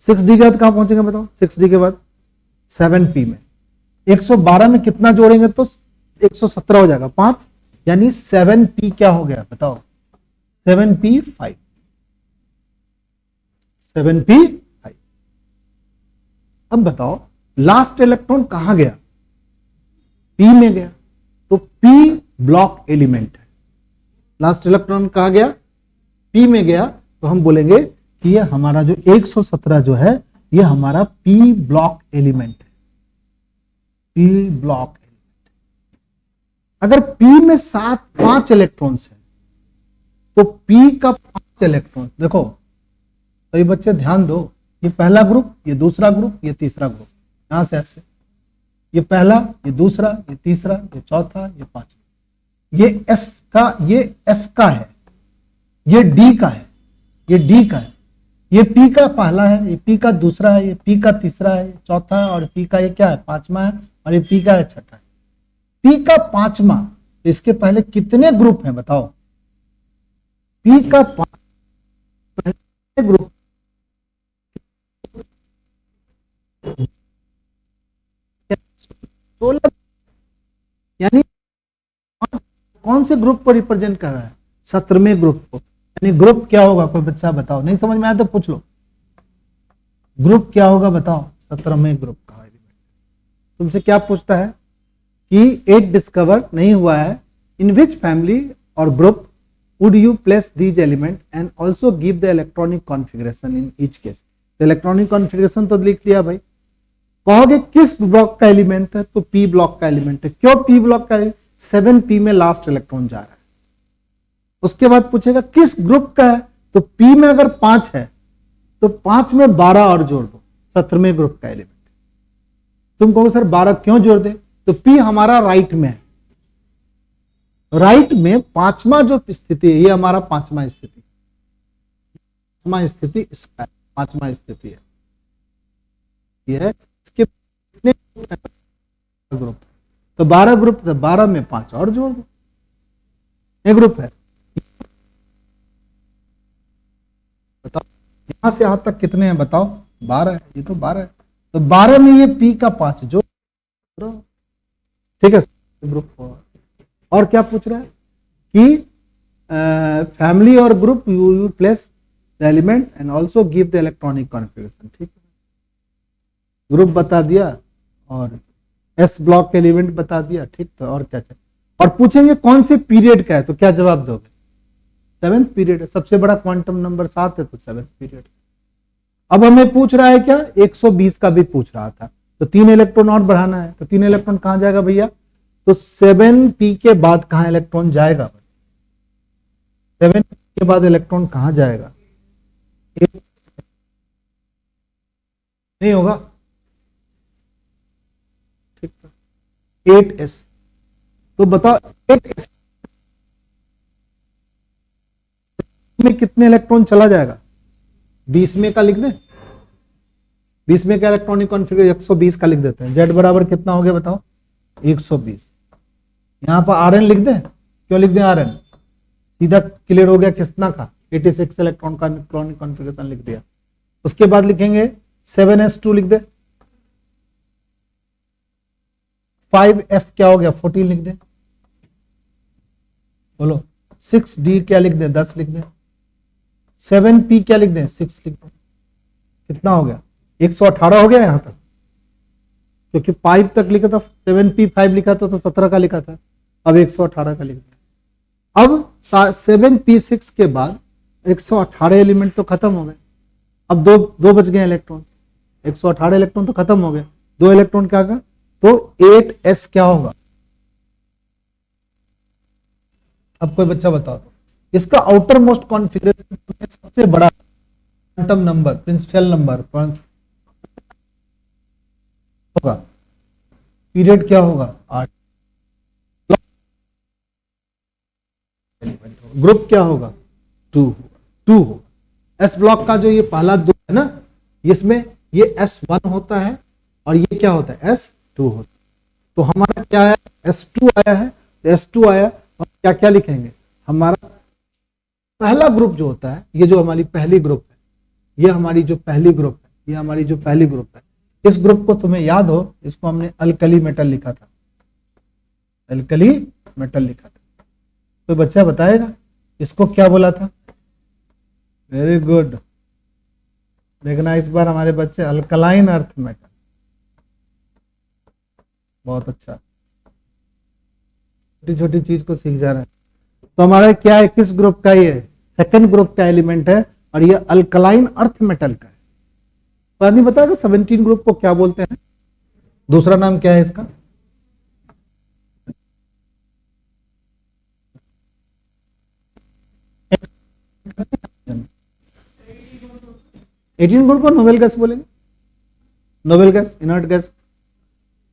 Speaker 1: 6d के बाद कहां पहुंचेंगे बताओ, 6d के बाद 7p में, 112 में कितना जोड़ेंगे तो 117 हो जाएगा, 5, यानी 7p क्या हो गया बताओ, 7p5, 7p5। अब बताओ लास्ट इलेक्ट्रॉन कहां गया, p में गया, तो p ब्लॉक एलिमेंट है। लास्ट इलेक्ट्रॉन कहां गया, p में गया, तो हम बोलेंगे कि ये हमारा जो 117 जो है ये हमारा p ब्लॉक एलिमेंट है, p ब्लॉक एलिमेंट। अगर p में 5 इलेक्ट्रॉन्स है तो p का 5 इलेक्ट्रॉन, देखो तो ये बच्चे ध्यान दो, ये पहला ग्रुप, ये दूसरा ग्रुप, ये तीसरा ग्रुप, यहां से ऐसे, ये पहला, ये दूसरा, ये तीसरा, ये चौथा, ये पांचवा, ये S का है, ये D का है, ये D का है, ये P का पहला है, ये P का दूसरा है, ये P का तीसरा है, चौथा है, और P का ये क्या है, पांचवा है, और ये P का है छठा है। P का पांचवा, तो इसके पहले कितने ग्रुप हैं बताओ, P का ग्रुप, यानी कौन से ग्रुप को रिप्रेजेंट कर रहा है, 17वें ग्रुप को। यानी ग्रुप क्या होगा, कोई बच्चा बताओ, नहीं समझ में आया तो पूछ लो, ग्रुप क्या होगा बताओ, 17वें ग्रुप का एलिमेंट। तुमसे क्या पूछता है कि 8 डिस्कवर नहीं हुआ है, इन विच फैमिली और group would you place these element and also give the electronic configuration in each case। तो इलेक्ट्रॉनिक कॉन्फ़िगरेशन तो लिख दिया भाई, कहोगे किस ब्लॉक का एलिमेंट है, तो p ब्लॉक का एलिमेंट है। क्यों p ब्लॉक का, 7p में लास्ट इलेक्ट्रॉन जा रहा है। उसके बाद पूछेगा किस ग्रुप का है, तो p में अगर 5 है तो 5 में 12 और जोड़ दो, 17वें ग्रुप का एलिमेंट। तुम कहोगे सर 12 क्यों जोड़ दे, तो p हमारा राइट में है, राइट में पांचवा जो स्थिति है ये हमारा पांचवा स्थिति, पांचवा स्थिति इसका पांचवा स्थिति है, ये है इसके कितने ग्रुप, तो 12 ग्रुप, तो 12 में 5 और जोड़ दो, एक ग्रुप है। बताओ यहां से यहां तक कितने हैं बताओ, 12 है, ये तो 12 है, तो 12 में ये p का 5 जोड़, ठीक है ग्रुप। और क्या पूछ रहा है कि फैमिली और group you place the element and also give the electronic configuration. ठीक है, ग्रुप बता दिया और एस ब्लॉक एलिमेंट बता दिया, ठीक। तो और क्या चाहिए, और पूछेंगे कौन से पीरियड का है, तो क्या जवाब दोगे, 7th पीरियड है, सबसे बड़ा क्वांटम नंबर 7 है तो 7th पीरियड। अब हमें पूछ रहा है क्या, 120 का भी पूछ रहा था, तो 3 इलेक्ट्रॉन और बढ़ाना है, तो 3 इलेक्ट्रॉन कहां जाएगा भैया, तो 7p के बाद कहां इलेक्ट्रॉन जाएगा, 7p के बाद इलेक्ट्रॉन कहां जाएगा, नहीं होगा, ठीक है 8s। तो बताओ 8s में कितने इलेक्ट्रॉन चला जाएगा, 20 में का लिख दे, 20 में का इलेक्ट्रॉनिक कॉन्फ़िगरेशन 120 का लिख देते हैं। z बराबर कितना हो गया बताओ, 120। यहां पर Rn लिख दे, क्यों लिख दे Rn, सीधा क्लियर हो गया कितना का, 86 इलेक्ट्रॉन का इलेक्ट्रॉनिक कॉन्फ़िगरेशन लिख दिया। उसके बाद लिखेंगे 7s2 लिख दे, 5f क्या हो गया 14 लिख दे, बोलो 6d क्या लिख दे 10 लिख दे, 7p क्या लिख दे 6 लिख दे, कितना हो गया 118 हो गया यहां तक, क्योंकि 5 तक लिखा था, 7p5 लिखा था तो 17 का लिखा था, अब 118 का लिख दिया। अब 7p6 के बाद 118 एलिमेंट तो खत्म हो गए, अब दो बच गए इलेक्ट्रॉन, 118 इलेक्ट्रॉन तो खत्म हो गए, 2 इलेक्ट्रॉन क्या होगा, तो 8s क्या होगा। अब कोई बच्चा बताओ तो इसका आउटर मोस्ट कॉन्फ़िगरेशन सबसे बड़ा क्वांटम नंबर, प्रिंसिपल नंबर होगा, पीरियड क्या होगा 8, ग्रुप क्या होगा 2 होगा। एस ब्लॉक का जो ये पहला 2 है ना, इसमें ये S1 होता है और ये क्या होता है S2 होता है। तो हमारा क्या है S2 आया है, तो S2 आया, और क्या क्या लिखेंगे, हमारा पहला ग्रुप जो होता है, ये जो हमारी पहली ग्रुप है, ये हमारी जो पहली ग्रुप है, ये हमारी जो पहली ग्रुप है, इस ग्रुप को तुम्हें याद हो, इसको हमने अल्कली मेटल लिखा था, अल्कली मेटल लिखा था। तो बच्चा बताएगा इसको क्या बोला था? वेरी गुड, देखना इस बार हमारे बच्चे अल्कलाइन अर्थ मेटल, बहुत अच्छा, छोटी छोटी चीज को सीख जा रहा है। तो हमारा क्या है, किस ग्रुप का, ये सेकंड ग्रुप का एलिमेंट है, और ये अल्कलाइन अर्थ मेटल का है। तो आदमी बताएगा 17 ग्रुप को क्या बोलते हैं, दूसरा नाम क्या है इसका? एटीन ग्रुप को नोबेल गैस बोलेंगे, नोबेल गैस, इनर्ट गैस।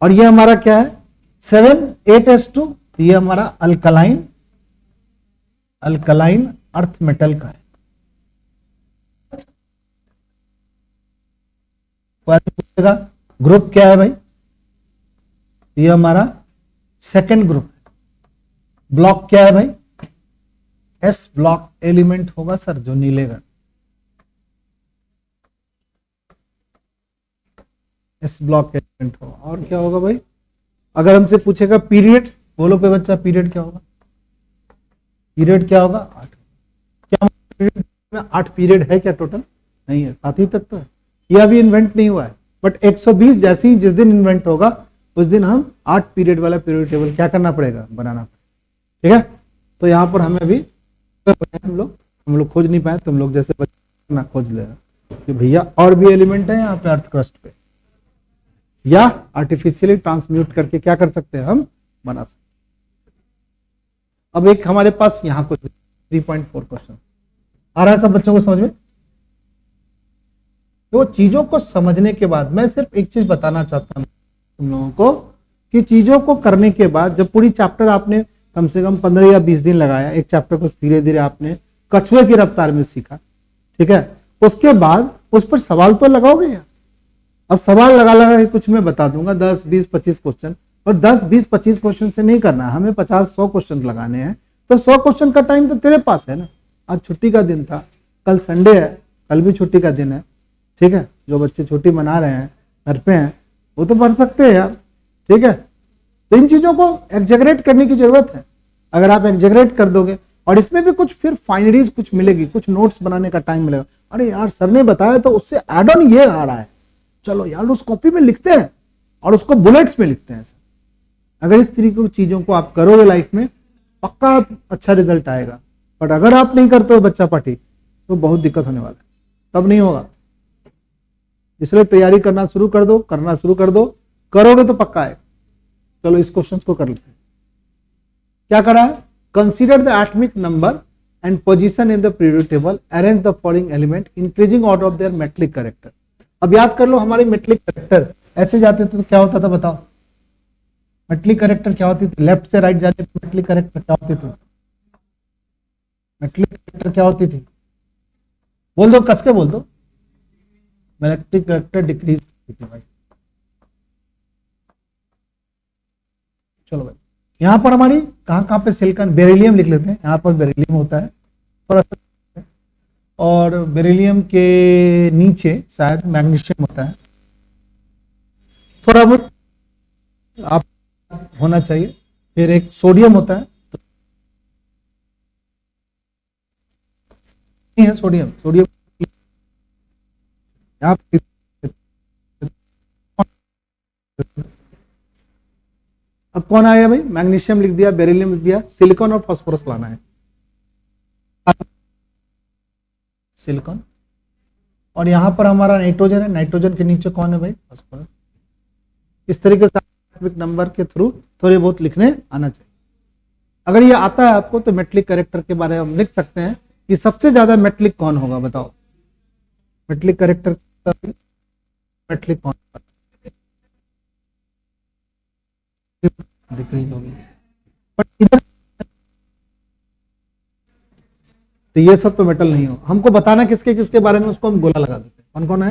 Speaker 1: और ये हमारा क्या है, 7 8s2, ये हमारा अल्कलाइन अर्थ मेटल का है। ग्रुप क्या है भाई, ये हमारा सेकंड ग्रुप है। ब्लॉक क्या है भाई, एस ब्लॉक एलिमेंट होगा सर, जो नीले का एस ब्लॉक एलिमेंट होगा। और क्या होगा भाई, अगर हमसे पूछेगा पीरियड, बोलो पे बच्चा, पीरियड क्या होगा? पीरियड क्या होगा? 8। क्या पीरियड में 8 पीरियड है क्या टोटल? नहीं है, 7 ही तक तो है। यह अभी इन्वेंट नहीं हुआ है, बट 120 जैसे ही जिस दिन इन्वेंट होगा उस दिन हम 8 पीरियड वाला पीरियड टेबल क्या करना पड़ेगा, बनाना पड़ेगा। ठीक है, तो यहाँ पर हमें भी हम लोग खोज नहीं पाए, तुम लोग जैसे बच्चे ना खोज लेना कि भैया और भी एलिमेंट है यहाँ पे अर्थ क्रस्ट पे, या आर्टिफिशियली ट्रांसम्यूट करके क्या कर सकते हैं, हम बना सकते हैं। अब एक हमारे पास यहाँ कुछ 3.4 क्वेश्चन आ रहा है सब बच्चों को समझ में। तो चीजों को समझने के बाद मैं सिर्फ एक चीज बताना चाहता हूं तुम लोगों को, कि चीजों को करने के बाद जब पूरी चैप्टर आपने कम से कम 15 या 20 दिन लगाया, एक चैप्टर को धीरे धीरे आपने कछुए की रफ्तार में सीखा, ठीक है, उसके बाद उस पर सवाल तो लगाओगे यार। अब सवाल लगा लगा के कुछ मैं बता दूंगा 10 20 25 क्वेश्चन, और 10 20 25 क्वेश्चन से नहीं करना, हमें 50 100 क्वेश्चन लगाने हैं। तो 100 क्वेश्चन का टाइम तो तेरे पास है ना। आज छुट्टी का दिन था, कल संडे है, कल भी छुट्टी का दिन है, ठीक है। जो बच्चे छुट्टी मना रहे हैं, घर पे हैं, वो तो पढ़ सकते हैं यार, ठीक है। तो इन चीजों को एग्जेगरेट करने की जरूरत है। अगर आप एग्जेगरेट कर दोगे, और इसमें भी कुछ फिर फाइनरीज कुछ मिलेगी, कुछ नोट्स बनाने का टाइम मिलेगा। अरे यार सर ने बताया तो उससे एड ऑन ये आ रहा है, चलो यार उस कॉपी में लिखते हैं और उसको बुलेट्स में लिखते हैं। अगर इस तरीके की चीजों को आप करोगे लाइफ में, पक्का अच्छा रिजल्ट आएगा। बट अगर आप नहीं करते हो बच्चा पार्टी, तो बहुत दिक्कत होने वाला है, तब नहीं होगा। इसलिए तैयारी करना शुरू कर दो, करना शुरू कर दो, करोगे तो पक्का आएगा। चलो इस क्वेश्चन को कर लेते हैं। क्या करा है, consider the atomic number and position in the periodic table, arrange the following element increasing order of their metallic character. अब याद कर लो, हमारे मेटलिक कैरेक्टर ऐसे जाते थे तो क्या होता था बताओ। मेटलिक कैरेक्टर क्या होती थी, लेफ्ट से राइट जाने पर मेटलिक कैरेक्टर क्या होती थी, मेटलिक कैरेक्टर क्या होती थी, बोल दो, कस के बोल दो। मेटलिक कैरेक्टर डिक्रीज होती थी भाई। चलो भाई, यहां पर हमारी कहां पे सिलिकॉन, बेरिलियम लिख लेते हैं। यहां पर बेरिलियम होता है थोड़ा सा, और बेरिलियम के नीचे शायद मैग्नीशियम होता है, थोड़ा बहुत आप होना चाहिए। फिर एक सोडियम होता है, तो है सोडियम, सोडियम आप अब कौन आया भाई, मैग्नीशियम लिख दिया, बेरिलियम लिख दिया, सिलिकॉन और फास्फोरस लाना है। सिलिकॉन, और यहां पर हमारा नाइट्रोजन है, नाइट्रोजन के नीचे कौन है भाई, फास्फोरस। इस तरीके से एटॉमिक नंबर के थ्रू थोड़े बहुत लिखने आना चाहिए। अगर ये आता है आपको तो मेटलिक कैरेक्टर के बारे में हम लिख सकते हैं कि सबसे ज्यादा मेटलिक कौन होगा, बताओ। मेटलिक कैरेक्टर मेटलिक कौन डिक्रीज होगी, बट इधर तो ये सब तो मेटल नहीं हो। हमको बताना किसके किसके बारे में, उसको हम गोला लगा देते हैं। कौन कौन है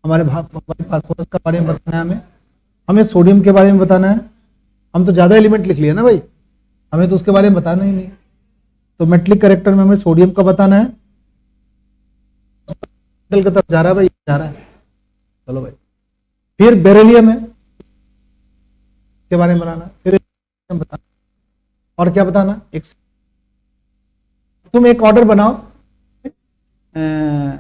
Speaker 1: हमारे फास्फोरस का बारे में बताना है, हमें सोडियम के बारे में बताना है, हम तो ज्यादा एलिमेंट लिख लिए ना भाई, हमें तो उसके बारे में बताना ही नहीं। तो मेटलिक कैरेक्टर में हमें सोडियम का बताना है, मेटल की तरफ जा रहा है भाई, जा रहा है। चलो भाई, फिर बेरिलियम है के बारे में बताना, फिर बताना, और क्या बताना, एक तुम एक ऑर्डर बनाओ,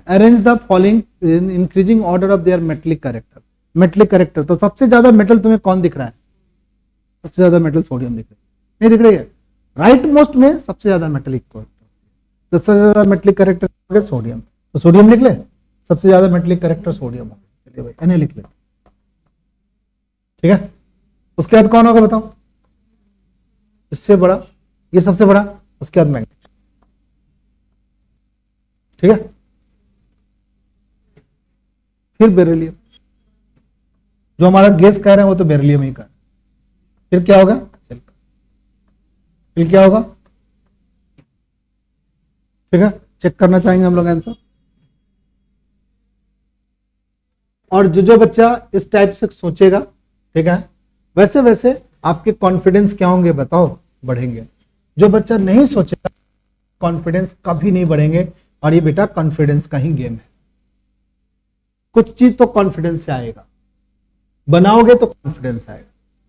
Speaker 1: arrange the following in increasing order of their metallic character. Metallic character, तो सबसे ज्यादा मेटल तुम्हें कौन दिख रहा है? सबसे ज्यादा मेटल सोडियम दिख रही है, नहीं दिख रही है? राइट मोस्ट में सबसे ज्यादा मेटलिक, सबसे ज्यादा मेटलिक कैरेक्टर सोडियम, तो सोडियम लिख ले, सबसे ज्यादा मेटलिक कैरेक्टर सोडियम। चलिए भाई एन लिख ले, ठीक है। उसके बाद कौन होगा बताओ? इससे बड़ा, ये सबसे बड़ा, उसके बाद मैग्नीज, ठीक है। फिर बेरिलियम, जो हमारा गैस कह रहे हैं वो तो बेरिलियम ही का। फिर क्या होगा? सिल्वर। फिर क्या होगा? ठीक है, चेक करना चाहेंगे हम लोग आंसर। और जो बच्चा इस टाइप से सोचेगा, ठीक है, वैसे वैसे आपके कॉन्फिडेंस क्या होंगे बताओ? बढ़ेंगे। जो बच्चा नहीं सोचेगा, कॉन्फिडेंस कभी नहीं बढ़ेंगे। और ये बेटा कॉन्फिडेंस का ही गेम है। कुछ चीज तो कॉन्फिडेंस से आएगा, बनाओगे तो कॉन्फिडेंस आएगा।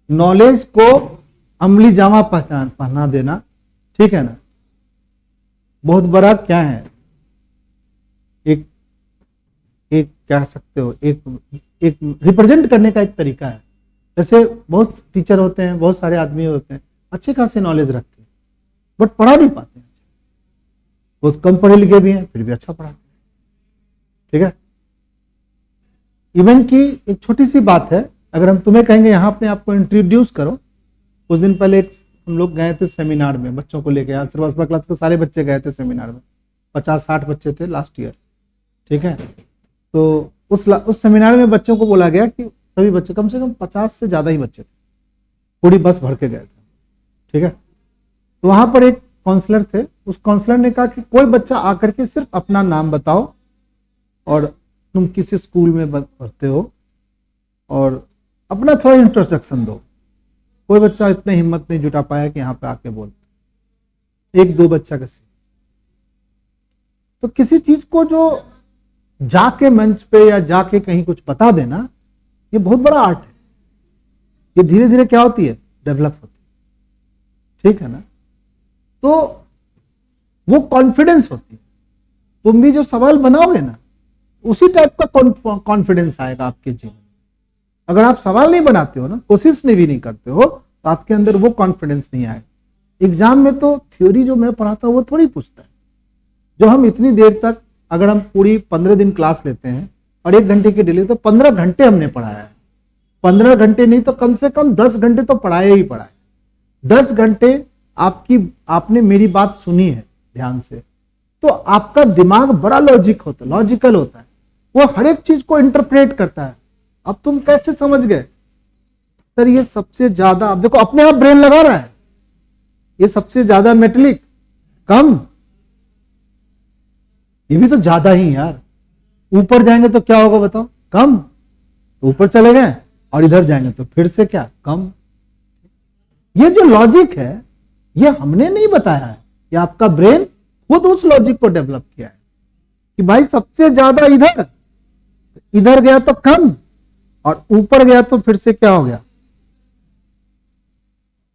Speaker 1: नॉलेज को अमली जामा पहना देना, ठीक है ना, बहुत बड़ा क्या है, एक कह सकते हो, एक रिप्रेजेंट करने का एक तरीका है। जैसे बहुत टीचर होते हैं, बहुत सारे आदमी होते हैं, अच्छे खासे नॉलेज रखते हैं, बट पढ़ा नहीं पाते हैं। बहुत कम पढ़े लिखे भी हैं, फिर भी अच्छा पढ़ाते हैं, ठीक है। इवन की एक छोटी सी बात है, अगर हम तुम्हें कहेंगे यहाँ अपने आप को इंट्रोड्यूस करो। कुछ दिन पहले हम लोग गए थे सेमिनार में, बच्चों को लेके, आशीर्वाद क्लास के सारे बच्चे गए थे सेमिनार में, 50-60 बच्चे थे लास्ट ईयर, ठीक है। तो उस सेमिनार में बच्चों को बोला गया कि सभी बच्चे, कम से कम 50 से ज्यादा ही बच्चे थे, पूरी बस भर के गए थे, ठीक है। तो वहां पर एक काउंसलर थे, उस काउंसलर ने कहा कि कोई बच्चा आकर के सिर्फ अपना नाम बताओ और तुम किसी स्कूल में पढ़ते हो और अपना थोड़ा इंट्रोडक्शन दो। कोई बच्चा इतने हिम्मत नहीं जुटा पाया कि यहाँ पे आके बोल, एक दो बच्चा कैसे। तो किसी चीज को जो जाके मंच पे या जाके कहीं कुछ बता देना, ये बहुत बड़ा आर्ट है। ये धीरे धीरे क्या होती है, डेवलप होती है, ठीक है ना। तो वो कॉन्फिडेंस होती है। तुम भी जो सवाल बनाओगे ना, उसी टाइप का कॉन्फिडेंस आएगा आपके जीवन में। अगर आप सवाल नहीं बनाते हो ना, कोशिश भी नहीं करते हो, तो आपके अंदर वो कॉन्फिडेंस नहीं आएगा। एग्जाम में तो थ्योरी जो मैं पढ़ाता हूं वो थोड़ी पूछता है। जो हम इतनी देर तक, अगर हम पूरी 15 दिन क्लास लेते हैं और 1 घंटे की डेली, तो 15 घंटे हमने पढ़ाया है। 15 घंटे नहीं तो कम से कम 10 घंटे तो पढ़ाया ही पढ़ाया। 10 घंटे आपने मेरी बात सुनी है ध्यान से, तो आपका दिमाग बड़ा लॉजिकल होता है। वो हर एक चीज को इंटरप्रेट करता है। अब तुम कैसे समझ गए सर ये सबसे ज्यादा, अब देखो अपने आप ब्रेन लगा रहा है, ये सबसे ज्यादा मेटलिक, कम, ये भी तो ज्यादा ही यार। ऊपर जाएंगे तो क्या होगा बताओ? कम। तो ऊपर चले गए और इधर जाएंगे तो फिर से क्या, कम। ये जो लॉजिक है ये हमने नहीं बताया है, ये आपका ब्रेन खुद उस लॉजिक को डेवलप किया है कि भाई सबसे ज्यादा इधर गया तो कम, और ऊपर गया तो फिर से क्या हो गया,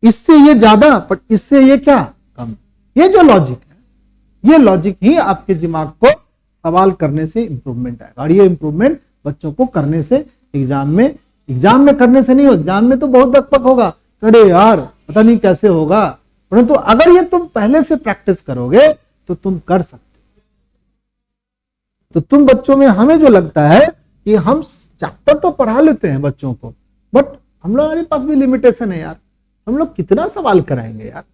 Speaker 1: इससे ये ज्यादा पर इससे ये क्या, कम। ये जो लॉजिक है, ये लॉजिक ही आपके दिमाग को सवाल करने से इंप्रूवमेंट आएगा। और ये इंप्रूवमेंट बच्चों को करने से एग्जाम में करने से नहीं हो। एग्जाम में तो बहुत दकपक होगा, अरे यार पता नहीं कैसे होगा, परंतु अगर ये तुम पहले से प्रैक्टिस करोगे तो तुम कर सकते। तो तुम बच्चों में, हमें जो लगता है कि हम चैप्टर तो पढ़ा लेते हैं बच्चों को, बट हम लोग, हमारे पास भी लिमिटेशन है यार। हम लोग कितना सवाल कराएंगे यार?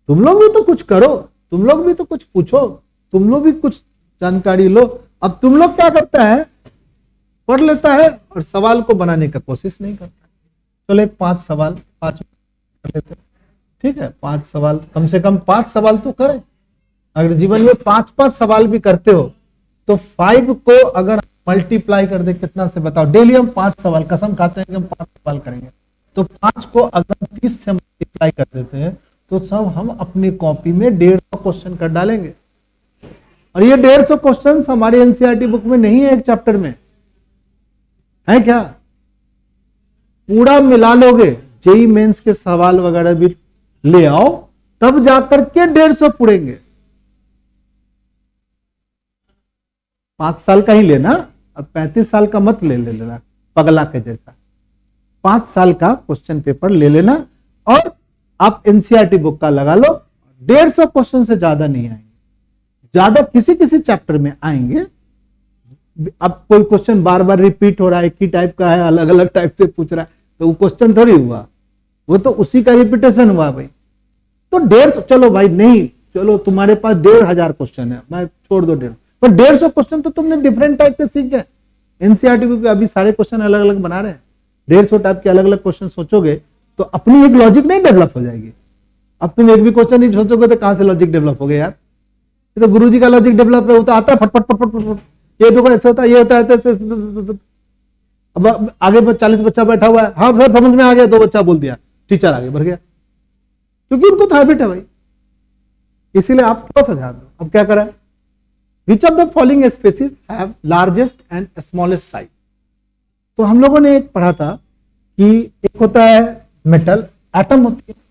Speaker 1: तुम लोग भी तो कुछ करो, तुम लोग भी तो कुछ पूछो, तुम लोग भी कुछ जानकारी लो। अब तुम लोग क्या करता है, पढ़ लेता है और सवाल को बनाने का कोशिश नहीं करता। चलो 5 सवाल 5 कर लेते, ठीक है। 5 सवाल, कम से कम 5 सवाल तो करें। अगर जीवन में 5-5 सवाल भी करते हो तो 5 को अगर मल्टीप्लाई कर दे कितना से बताओ। डेली हम 5 सवाल, कसम खाते हैं कि हम 5 सवाल करेंगे। तो 5 को अगर 30 से मल्टीप्लाई कर देते हैं तो सब हम अपनी कॉपी में 150 क्वेश्चन कर डालेंगे। और ये 150 क्वेश्चन हमारी एनसीईआरटी बुक में नहीं है, एक चैप्टर में है क्या? पूरा मिला लोगे, जेई मेंस के सवाल वगैरह भी ले आओ, तब जाकर के 150 पूरेंगे। 5 साल का ही लेना, अब 35 साल का मत ले लेना पगला के जैसा। 5 साल का क्वेश्चन पेपर ले लेना और आप एनसीईआरटी बुक का लगा लो। 150 क्वेश्चन से ज्यादा नहीं आएंगे, ज्यादा किसी किसी चैप्टर में आएंगे। अब कोई क्वेश्चन बार बार रिपीट हो रहा है, एक ही टाइप का है, अलग अलग टाइप से पूछ रहा है, तो वो क्वेश्चन थोड़ी हुआ, वो तो उसी का रिपीटेशन हुआ भाई। तो 150, चलो भाई नहीं, चलो तुम्हारे पास 1500 क्वेश्चन है, मैं छोड़ दो 150, पर 150 क्वेश्चन तो तुमने डिफरेंट टाइप के सीख गए। एनसीईआरटी में अभी सारे क्वेश्चन अलग अलग बना रहे हैं, 150 टाइप के अलग अलग क्वेश्चन सोचोगे तो अपनी एक लॉजिक नहीं डेवलप हो जाएगी। अब तुम एक भी क्वेश्चन नहीं सोचोगे तो कहां से लॉजिक डेवलप हो गया यार? ये तो गुरुजी का लॉजिक डेवलप है, वो तो आता है फटफट फटफट फटफट, ये देखो ऐसे होता है, ये होता है। अब आगे 40 बच्चा बैठा हुआ है, हाँ सर समझ में आ गया, 2 बच्चा बोल दिया, टीचर आगे बढ़ गया, क्योंकि उनको तो हैबिट है भाई। इसीलिए आप थोड़ा सा ध्यान दो। अब क्या करें? Which of the following species have largest and smallest size? तो हम लोगों ने एक पढ़ा था कि एक होता है मेटल, एटम होती है,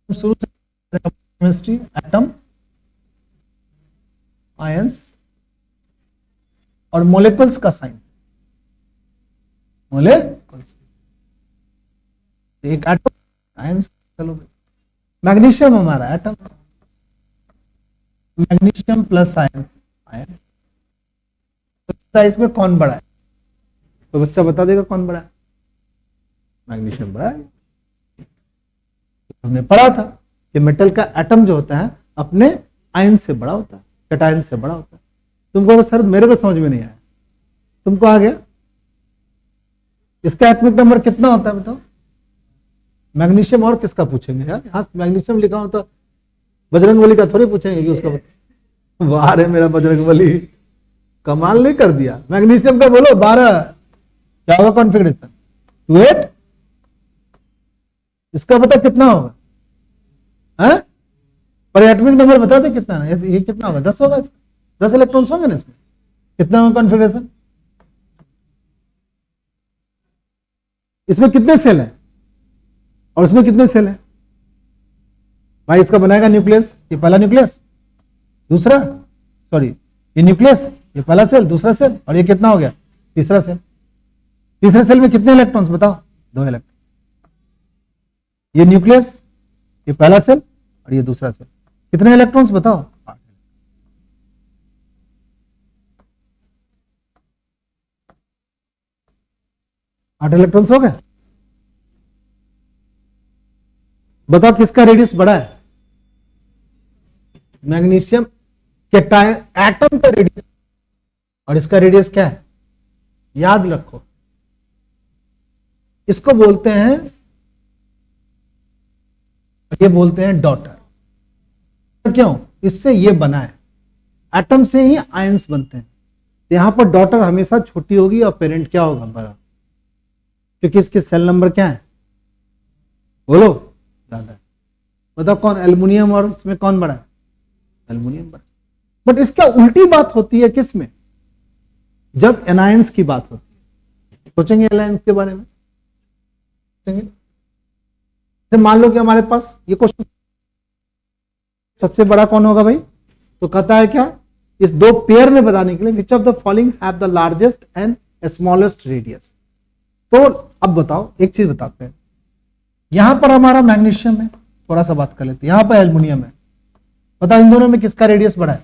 Speaker 1: शुरू से केमिस्ट्री, एटम, आयंस और मोलिकुल्स का साइंस। मोलिकुल्स, एक एटम, आयंस, चलो भाई। मैग्नीशियम हमारा atom, magnesium plus ions, ions. तो इसमें कौन बड़ा है? तो बच्चा बता देगा कौन बड़ा है? मैग्नीशियम बड़ा है। हमने पढ़ा था कि मेटल का एटम जो होता है अपने आयन से बड़ा होता है, कैटायन से बड़ा होता है। तुमको सर मेरे को समझ में नहीं आया, तुमको आ गया? इसका एटॉमिक नंबर कितना होता है बताओ? मैग्नीशियम और किसका पूछेंगे यार? हाँ मैग्नीशियम लिखा हो तो बजरंगबली का थोड़ी पूछेंगे कि उसका। वाह रे मेरा बजरंगबली, कमाल नहीं कर दिया। मैग्नीशियम का बोलो 12, क्या होगा कॉन्फिगरेशन? 28। इसका पता कितना होगा? है? पर एटॉमिक नंबर बता दे कितना है? ये कितना होगा? 10 होगा इसका, 10 इलेक्ट्रॉन्स होंगे ना इसमें। कितना होगा कॉन्फिगरेशन? इसमें कितने सेल है और इसमें कितने सेल है भाई? इसका बनाएगा न्यूक्लियस, ये पहला न्यूक्लियस, दूसरा, सॉरी ये न्यूक्लियस, ये पहला सेल, दूसरा सेल, और ये कितना हो गया? तीसरा सेल। तीसरे सेल में कितने इलेक्ट्रॉन्स बताओ? 2 इलेक्ट्रॉन। ये न्यूक्लियस, ये पहला सेल और ये दूसरा सेल, कितने इलेक्ट्रॉन्स बताओ? 8 इलेक्ट्रॉन्स हो गए। बताओ किसका रेडियस बड़ा है? मैग्नीशियम कैटायन एटम का रेडियस, और इसका रेडियस क्या है? याद रखो, इसको बोलते हैं, ये बोलते हैं डॉटर। क्यों? इससे ये बना है, एटम से ही आयंस बनते हैं। यहां पर डॉटर हमेशा छोटी होगी और पेरेंट क्या होगा? बड़ा, क्योंकि इसके सेल नंबर क्या है? बोलो ज्यादा। बताओ कौन? एल्युमिनियम और इसमें कौन बड़ा है? एल्युमिनियम बड़ा। बट इसका उल्टी बात होती है किस में? जब एनायंस की बात होती है। सोचेंगे एनायंस के बारे में? सोचेंगे? मान लो कि हमारे पास ये क्वेश्चन, सबसे बड़ा कौन होगा भाई? तो कहता है क्या? इस 2 पेयर में बताने के लिए which of the following have the largest and smallest radius. तो अब बताओ, एक चीज बताते हैं, यहां पर हमारा मैग्नीशियम है, थोड़ा सा बात कर लेते हैं, यहां पर एल्युमिनियम है। बताओ इन दोनों में किसका रेडियस बड़ा है?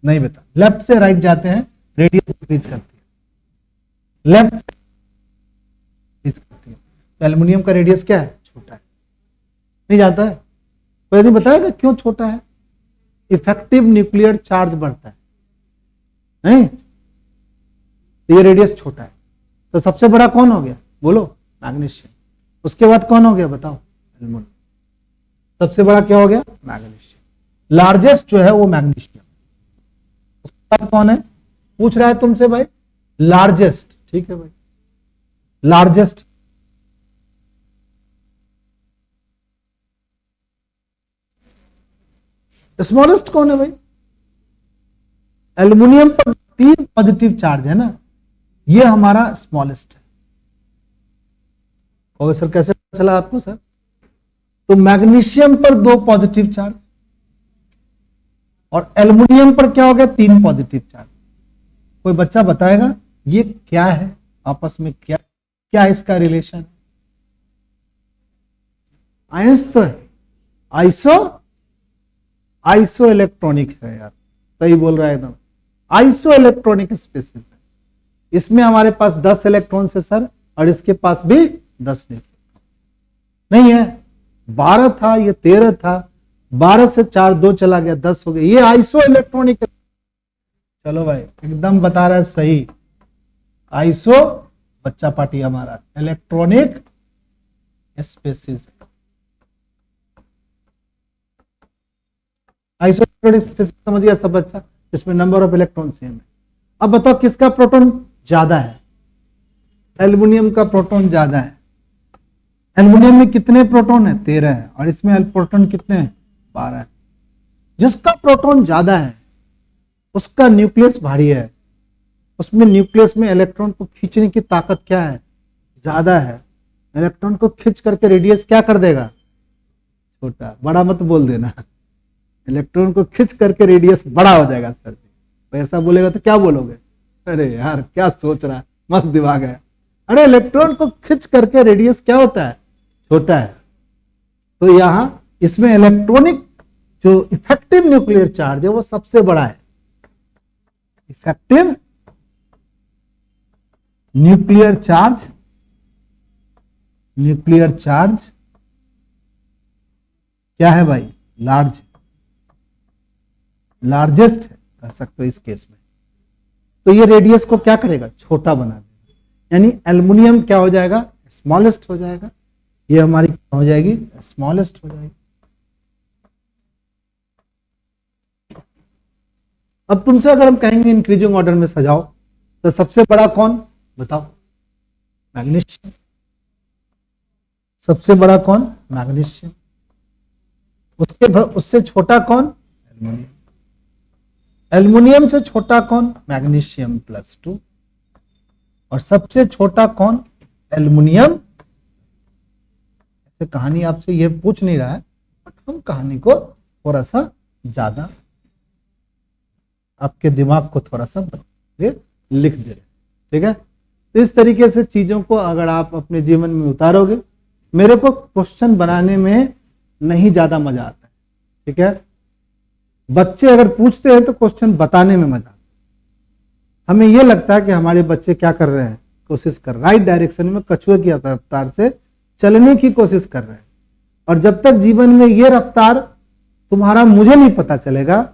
Speaker 1: नहीं बता। लेफ्ट से राइट जाते हैं, रेडियस इंक्रीज करती है, लेफ्ट से इंक्रीज करती है। तो एल्युमिनियम का रेडियस क्या है? छोटा है। नहीं जाता है? तो यदि बताएगा क्यों छोटा है? इफेक्टिव न्यूक्लियर चार्ज बढ़ता है, नहीं तो ये रेडियस छोटा है। तो सबसे बड़ा कौन हो गया? बोलो मैग्नीशियम। उसके बाद कौन हो गया बताओ? एल्युमिनियम। सबसे बड़ा क्या हो गया? मैग्नीशियम। लार्जेस्ट जो है वो मैग्नीशियम। उसके बाद कौन है? पूछ रहा है तुमसे भाई लार्जेस्ट, ठीक है भाई, लार्जेस्ट स्मॉलेस्ट कौन है भाई? एल्युमिनियम पर 3 पॉजिटिव चार्ज है ना, ये हमारा स्मॉलेस्ट है। और सर कैसे चला आपको सर? तो मैग्नीशियम पर 2 पॉजिटिव चार्ज और एल्युमिनियम पर क्या हो गया? 3 पॉजिटिव चार्ज। कोई बच्चा बताएगा ये क्या है आपस में, क्या क्या इसका रिलेशन है? आयंस तो है, आइसो इलेक्ट्रॉनिक है यार, सही बोल रहा है एकदम, आइसो इलेक्ट्रॉनिक स्पेसिस है। इसमें हमारे पास 10 इलेक्ट्रॉन है सर, और इसके पास भी 10 नहीं है, 12 था, ये 13 था, 12 से 4 2 चला गया, 10 हो गया, ये आइसो इलेक्ट्रॉनिक। चलो भाई एकदम बता रहा है सही, आइसो बच्चा पार्टी हमारा इलेक्ट्रॉनिक स्पेसिस है। आइसो इलेक्ट्रॉनिक स्पेसिस समझ गया सब बच्चा, इसमें नंबर ऑफ इलेक्ट्रॉन सेम है। अब बताओ किसका प्रोटॉन ज्यादा है? एल्युमिनियम का प्रोटॉन ज्यादा है। एल्युमिनियम में कितने प्रोटॉन है? 13 है, और इसमें प्रोटॉन कितने हैं? 12 है। जिसका प्रोटॉन ज्यादा है उसका न्यूक्लियस भारी है, उसमें न्यूक्लियस में इलेक्ट्रॉन को खींचने की ताकत क्या है? ज्यादा है। इलेक्ट्रॉन को खींच करके रेडियस क्या कर देगा? छोटा। बड़ा मत बोल देना, इलेक्ट्रॉन को खींच करके रेडियस बड़ा हो जाएगा सर जी। तो ऐसा बोलेगा तो क्या बोलोगे? अरे यार क्या सोच रहा है, मस्त दिमाग है। अरे इलेक्ट्रॉन को खींच करके रेडियस क्या होता है? छोटा है। तो यहां इसमें इलेक्ट्रॉनिक जो इफेक्टिव न्यूक्लियर चार्ज है वो सबसे बड़ा है। Effective nuclear charge, nuclear charge क्या है भाई? लार्ज, लार्जेस्ट कह सकते हो इस केस में। तो ये रेडियस को क्या करेगा? छोटा बना देगा। यानी एल्युमिनियम क्या हो जाएगा? स्मॉलेस्ट हो जाएगा। ये हमारी क्या हो जाएगी? स्मॉलेस्ट हो जाएगी। अब तुमसे अगर हम कहेंगे इंक्रीजिंग ऑर्डर में सजाओ, तो सबसे बड़ा कौन बताओ? मैग्नीशियम। सबसे बड़ा कौन? मैग्नीशियम। उससे छोटा कौन? एल्युमिनियम। एल्युमिनियम से छोटा कौन? मैग्नीशियम +2। और सबसे छोटा कौन? एल्युमिनियम। ऐसे कहानी आपसे ये पूछ नहीं रहा है, बट हम कहानी को थोड़ा सा ज्यादा आपके दिमाग को थोड़ा सा लिख दे रहे, ठीक है? तो इस तरीके से चीजों को अगर आप अपने जीवन में उतारोगे, मेरे को क्वेश्चन बनाने में नहीं ज्यादा मजा आता है, ठीक है? बच्चे अगर पूछते हैं तो क्वेश्चन बताने में मजा आता है। हमें यह लगता है कि हमारे बच्चे क्या कर रहे हैं? कोशिश कर राइट डायरेक्शन में कछुए की रफ्तार से चलने की कोशिश कर रहे हैं। और जब तक जीवन में यह रफ्तार तुम्हारा मुझे नहीं पता चलेगा,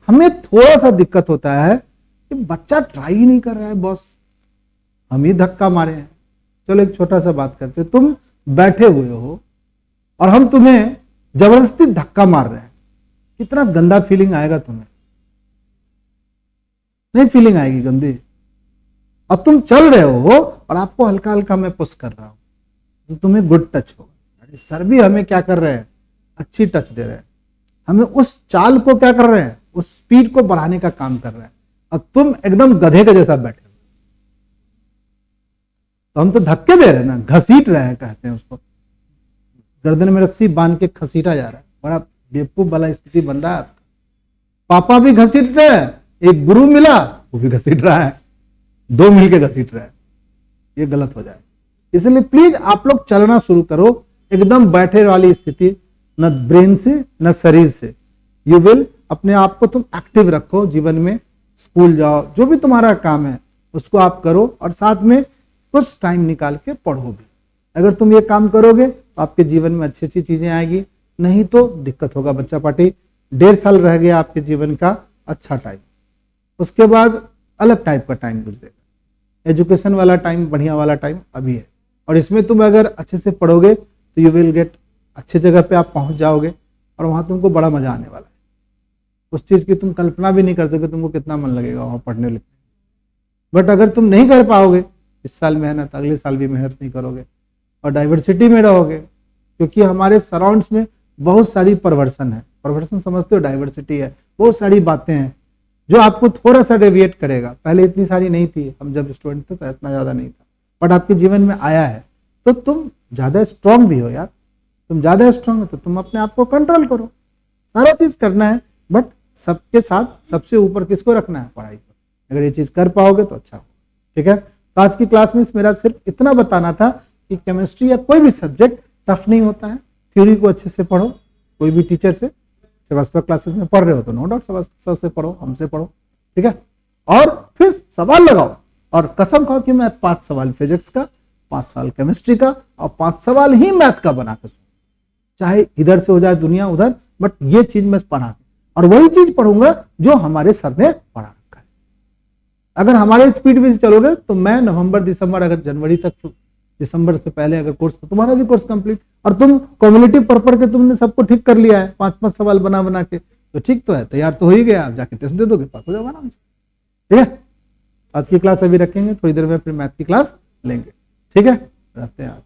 Speaker 1: हमें थोड़ा सा दिक्कत होता है कि बच्चा ट्राई ही नहीं कर रहा है बॉस, हम ही धक्का मारे हैं। चलो एक छोटा सा बात करते हैं, तुम बैठे हुए हो और हम तुम्हें जबरदस्ती धक्का मार रहे हैं, कितना गंदा फीलिंग आएगा तुम्हें? नहीं फीलिंग आएगी गंदी? और तुम चल रहे हो और आपको हल्का हल्का मैं पुश कर रहा हूं, तो तुम्हें गुड टच होगा। अरे सर भी हमें क्या कर रहे हैं? अच्छी टच दे रहे हैं, हमें उस चाल को क्या कर रहे हैं? उस स्पीड को बढ़ाने का काम कर रहे हैं। और तुम एकदम गधे के जैसा बैठे हो, तो हम तो धक्के दे रहे हैं ना, घसीट रहे हैं कहते हैं उसको। गर्दन में रस्सी बांध के घसीटा जा रहा है, बड़ा बेवकूफ वाला स्थिति बन रहा है आपका। पापा भी घसीट रहे हैं, एक गुरु मिला वो भी घसीट रहा है, 2 मिलके घसीट रहे हैं, ये गलत हो जाए। इसलिए प्लीज आप लोग चलना शुरू करो, एकदम बैठे वाली स्थिति, न ब्रेन से न शरीर से। यू विल अपने आप को तुम एक्टिव रखो जीवन में, स्कूल जाओ, जो भी तुम्हारा काम है उसको आप करो, और साथ में कुछ टाइम निकाल के पढ़ो भी। अगर तुम ये काम करोगे तो आपके जीवन में अच्छी अच्छी चीजें आएगी, नहीं तो दिक्कत होगा। बच्चा पार्टी 1.5 साल रह गया आपके जीवन का अच्छा टाइम, उसके बाद अलग टाइप का टाइम गुजरेगा। एजुकेशन वाला टाइम, बढ़िया वाला टाइम अभी है, और इसमें तुम अगर अच्छे से पढ़ोगे तो यू विल गेट, अच्छे जगह पे आप पहुंच जाओगे, और वहां तुमको बड़ा मजा आने वाला है। उस चीज की तुम कल्पना भी नहीं कर सकोगे तुमको कितना मन लगेगा वहां पढ़ने लिखने। बट अगर तुम नहीं कर पाओगे इस साल मेहनत, अगले साल भी मेहनत नहीं करोगे और डाइवर्सिटी में रहोगे, क्योंकि हमारे सराउंड्स में बहुत सारी परवर्सन है। परवर्सन समझते हो, डाइवर्सिटी है, बहुत सारी बातें हैं जो आपको थोड़ा सा डेविएट करेगा। पहले इतनी सारी नहीं थी, हम जब स्टूडेंट थे तो इतना ज्यादा नहीं था, बट आपके जीवन में आया है तो तुम ज्यादा स्ट्रांग भी हो यार। तुम ज्यादा स्ट्रांग हो तो तुम अपने आप को कंट्रोल करो। सारा चीज करना है, बट सबके साथ सबसे ऊपर किसको रखना है? पढ़ाई को। अगर ये चीज कर पाओगे तो अच्छा हो। ठीक है, तो आज की क्लास में मेरा सिर्फ इतना बताना था कि केमिस्ट्री या कोई भी सब्जेक्ट टफ नहीं होता है। थ्योरी को अच्छे से पढ़ो, कोई भी टीचर से। श्रीवास्तव क्लासेस में पढ़ रहे हो तो नो डाउट श्रीवास्तव से पढ़ो, हमसे पढ़ो। ठीक है, और फिर सवाल लगाओ और कसम खाओ कि मैं 5 सवाल फिजिक्स का, 5 सवाल केमिस्ट्री का और 5 सवाल ही मैथ का बना के, चाहे इधर से हो जाए दुनिया उधर, बट ये चीज मैं पढ़ा और वही चीज पढ़ूंगा जो हमारे सर ने पढ़ा रखा है। अगर हमारे स्पीड में चलोगे तो मैं नवंबर दिसंबर, अगर जनवरी तक, दिसंबर से पहले अगर कोर्स, तो तुम्हारा भी कोर्स कंप्लीट, और तुम कम्युनिटी पढ़ के तुमने सबको ठीक कर लिया है 5-5 सवाल बना के, तो ठीक तो है, तैयार तो हो ही गया। आप जाके टेस्ट दे दोगे, पास हो जाओगे आराम से। ठीक है, आज की क्लास अभी रखेंगे, थोड़ी देर में फिर मैथ की क्लास लेंगे। ठीक है, रहते हैं।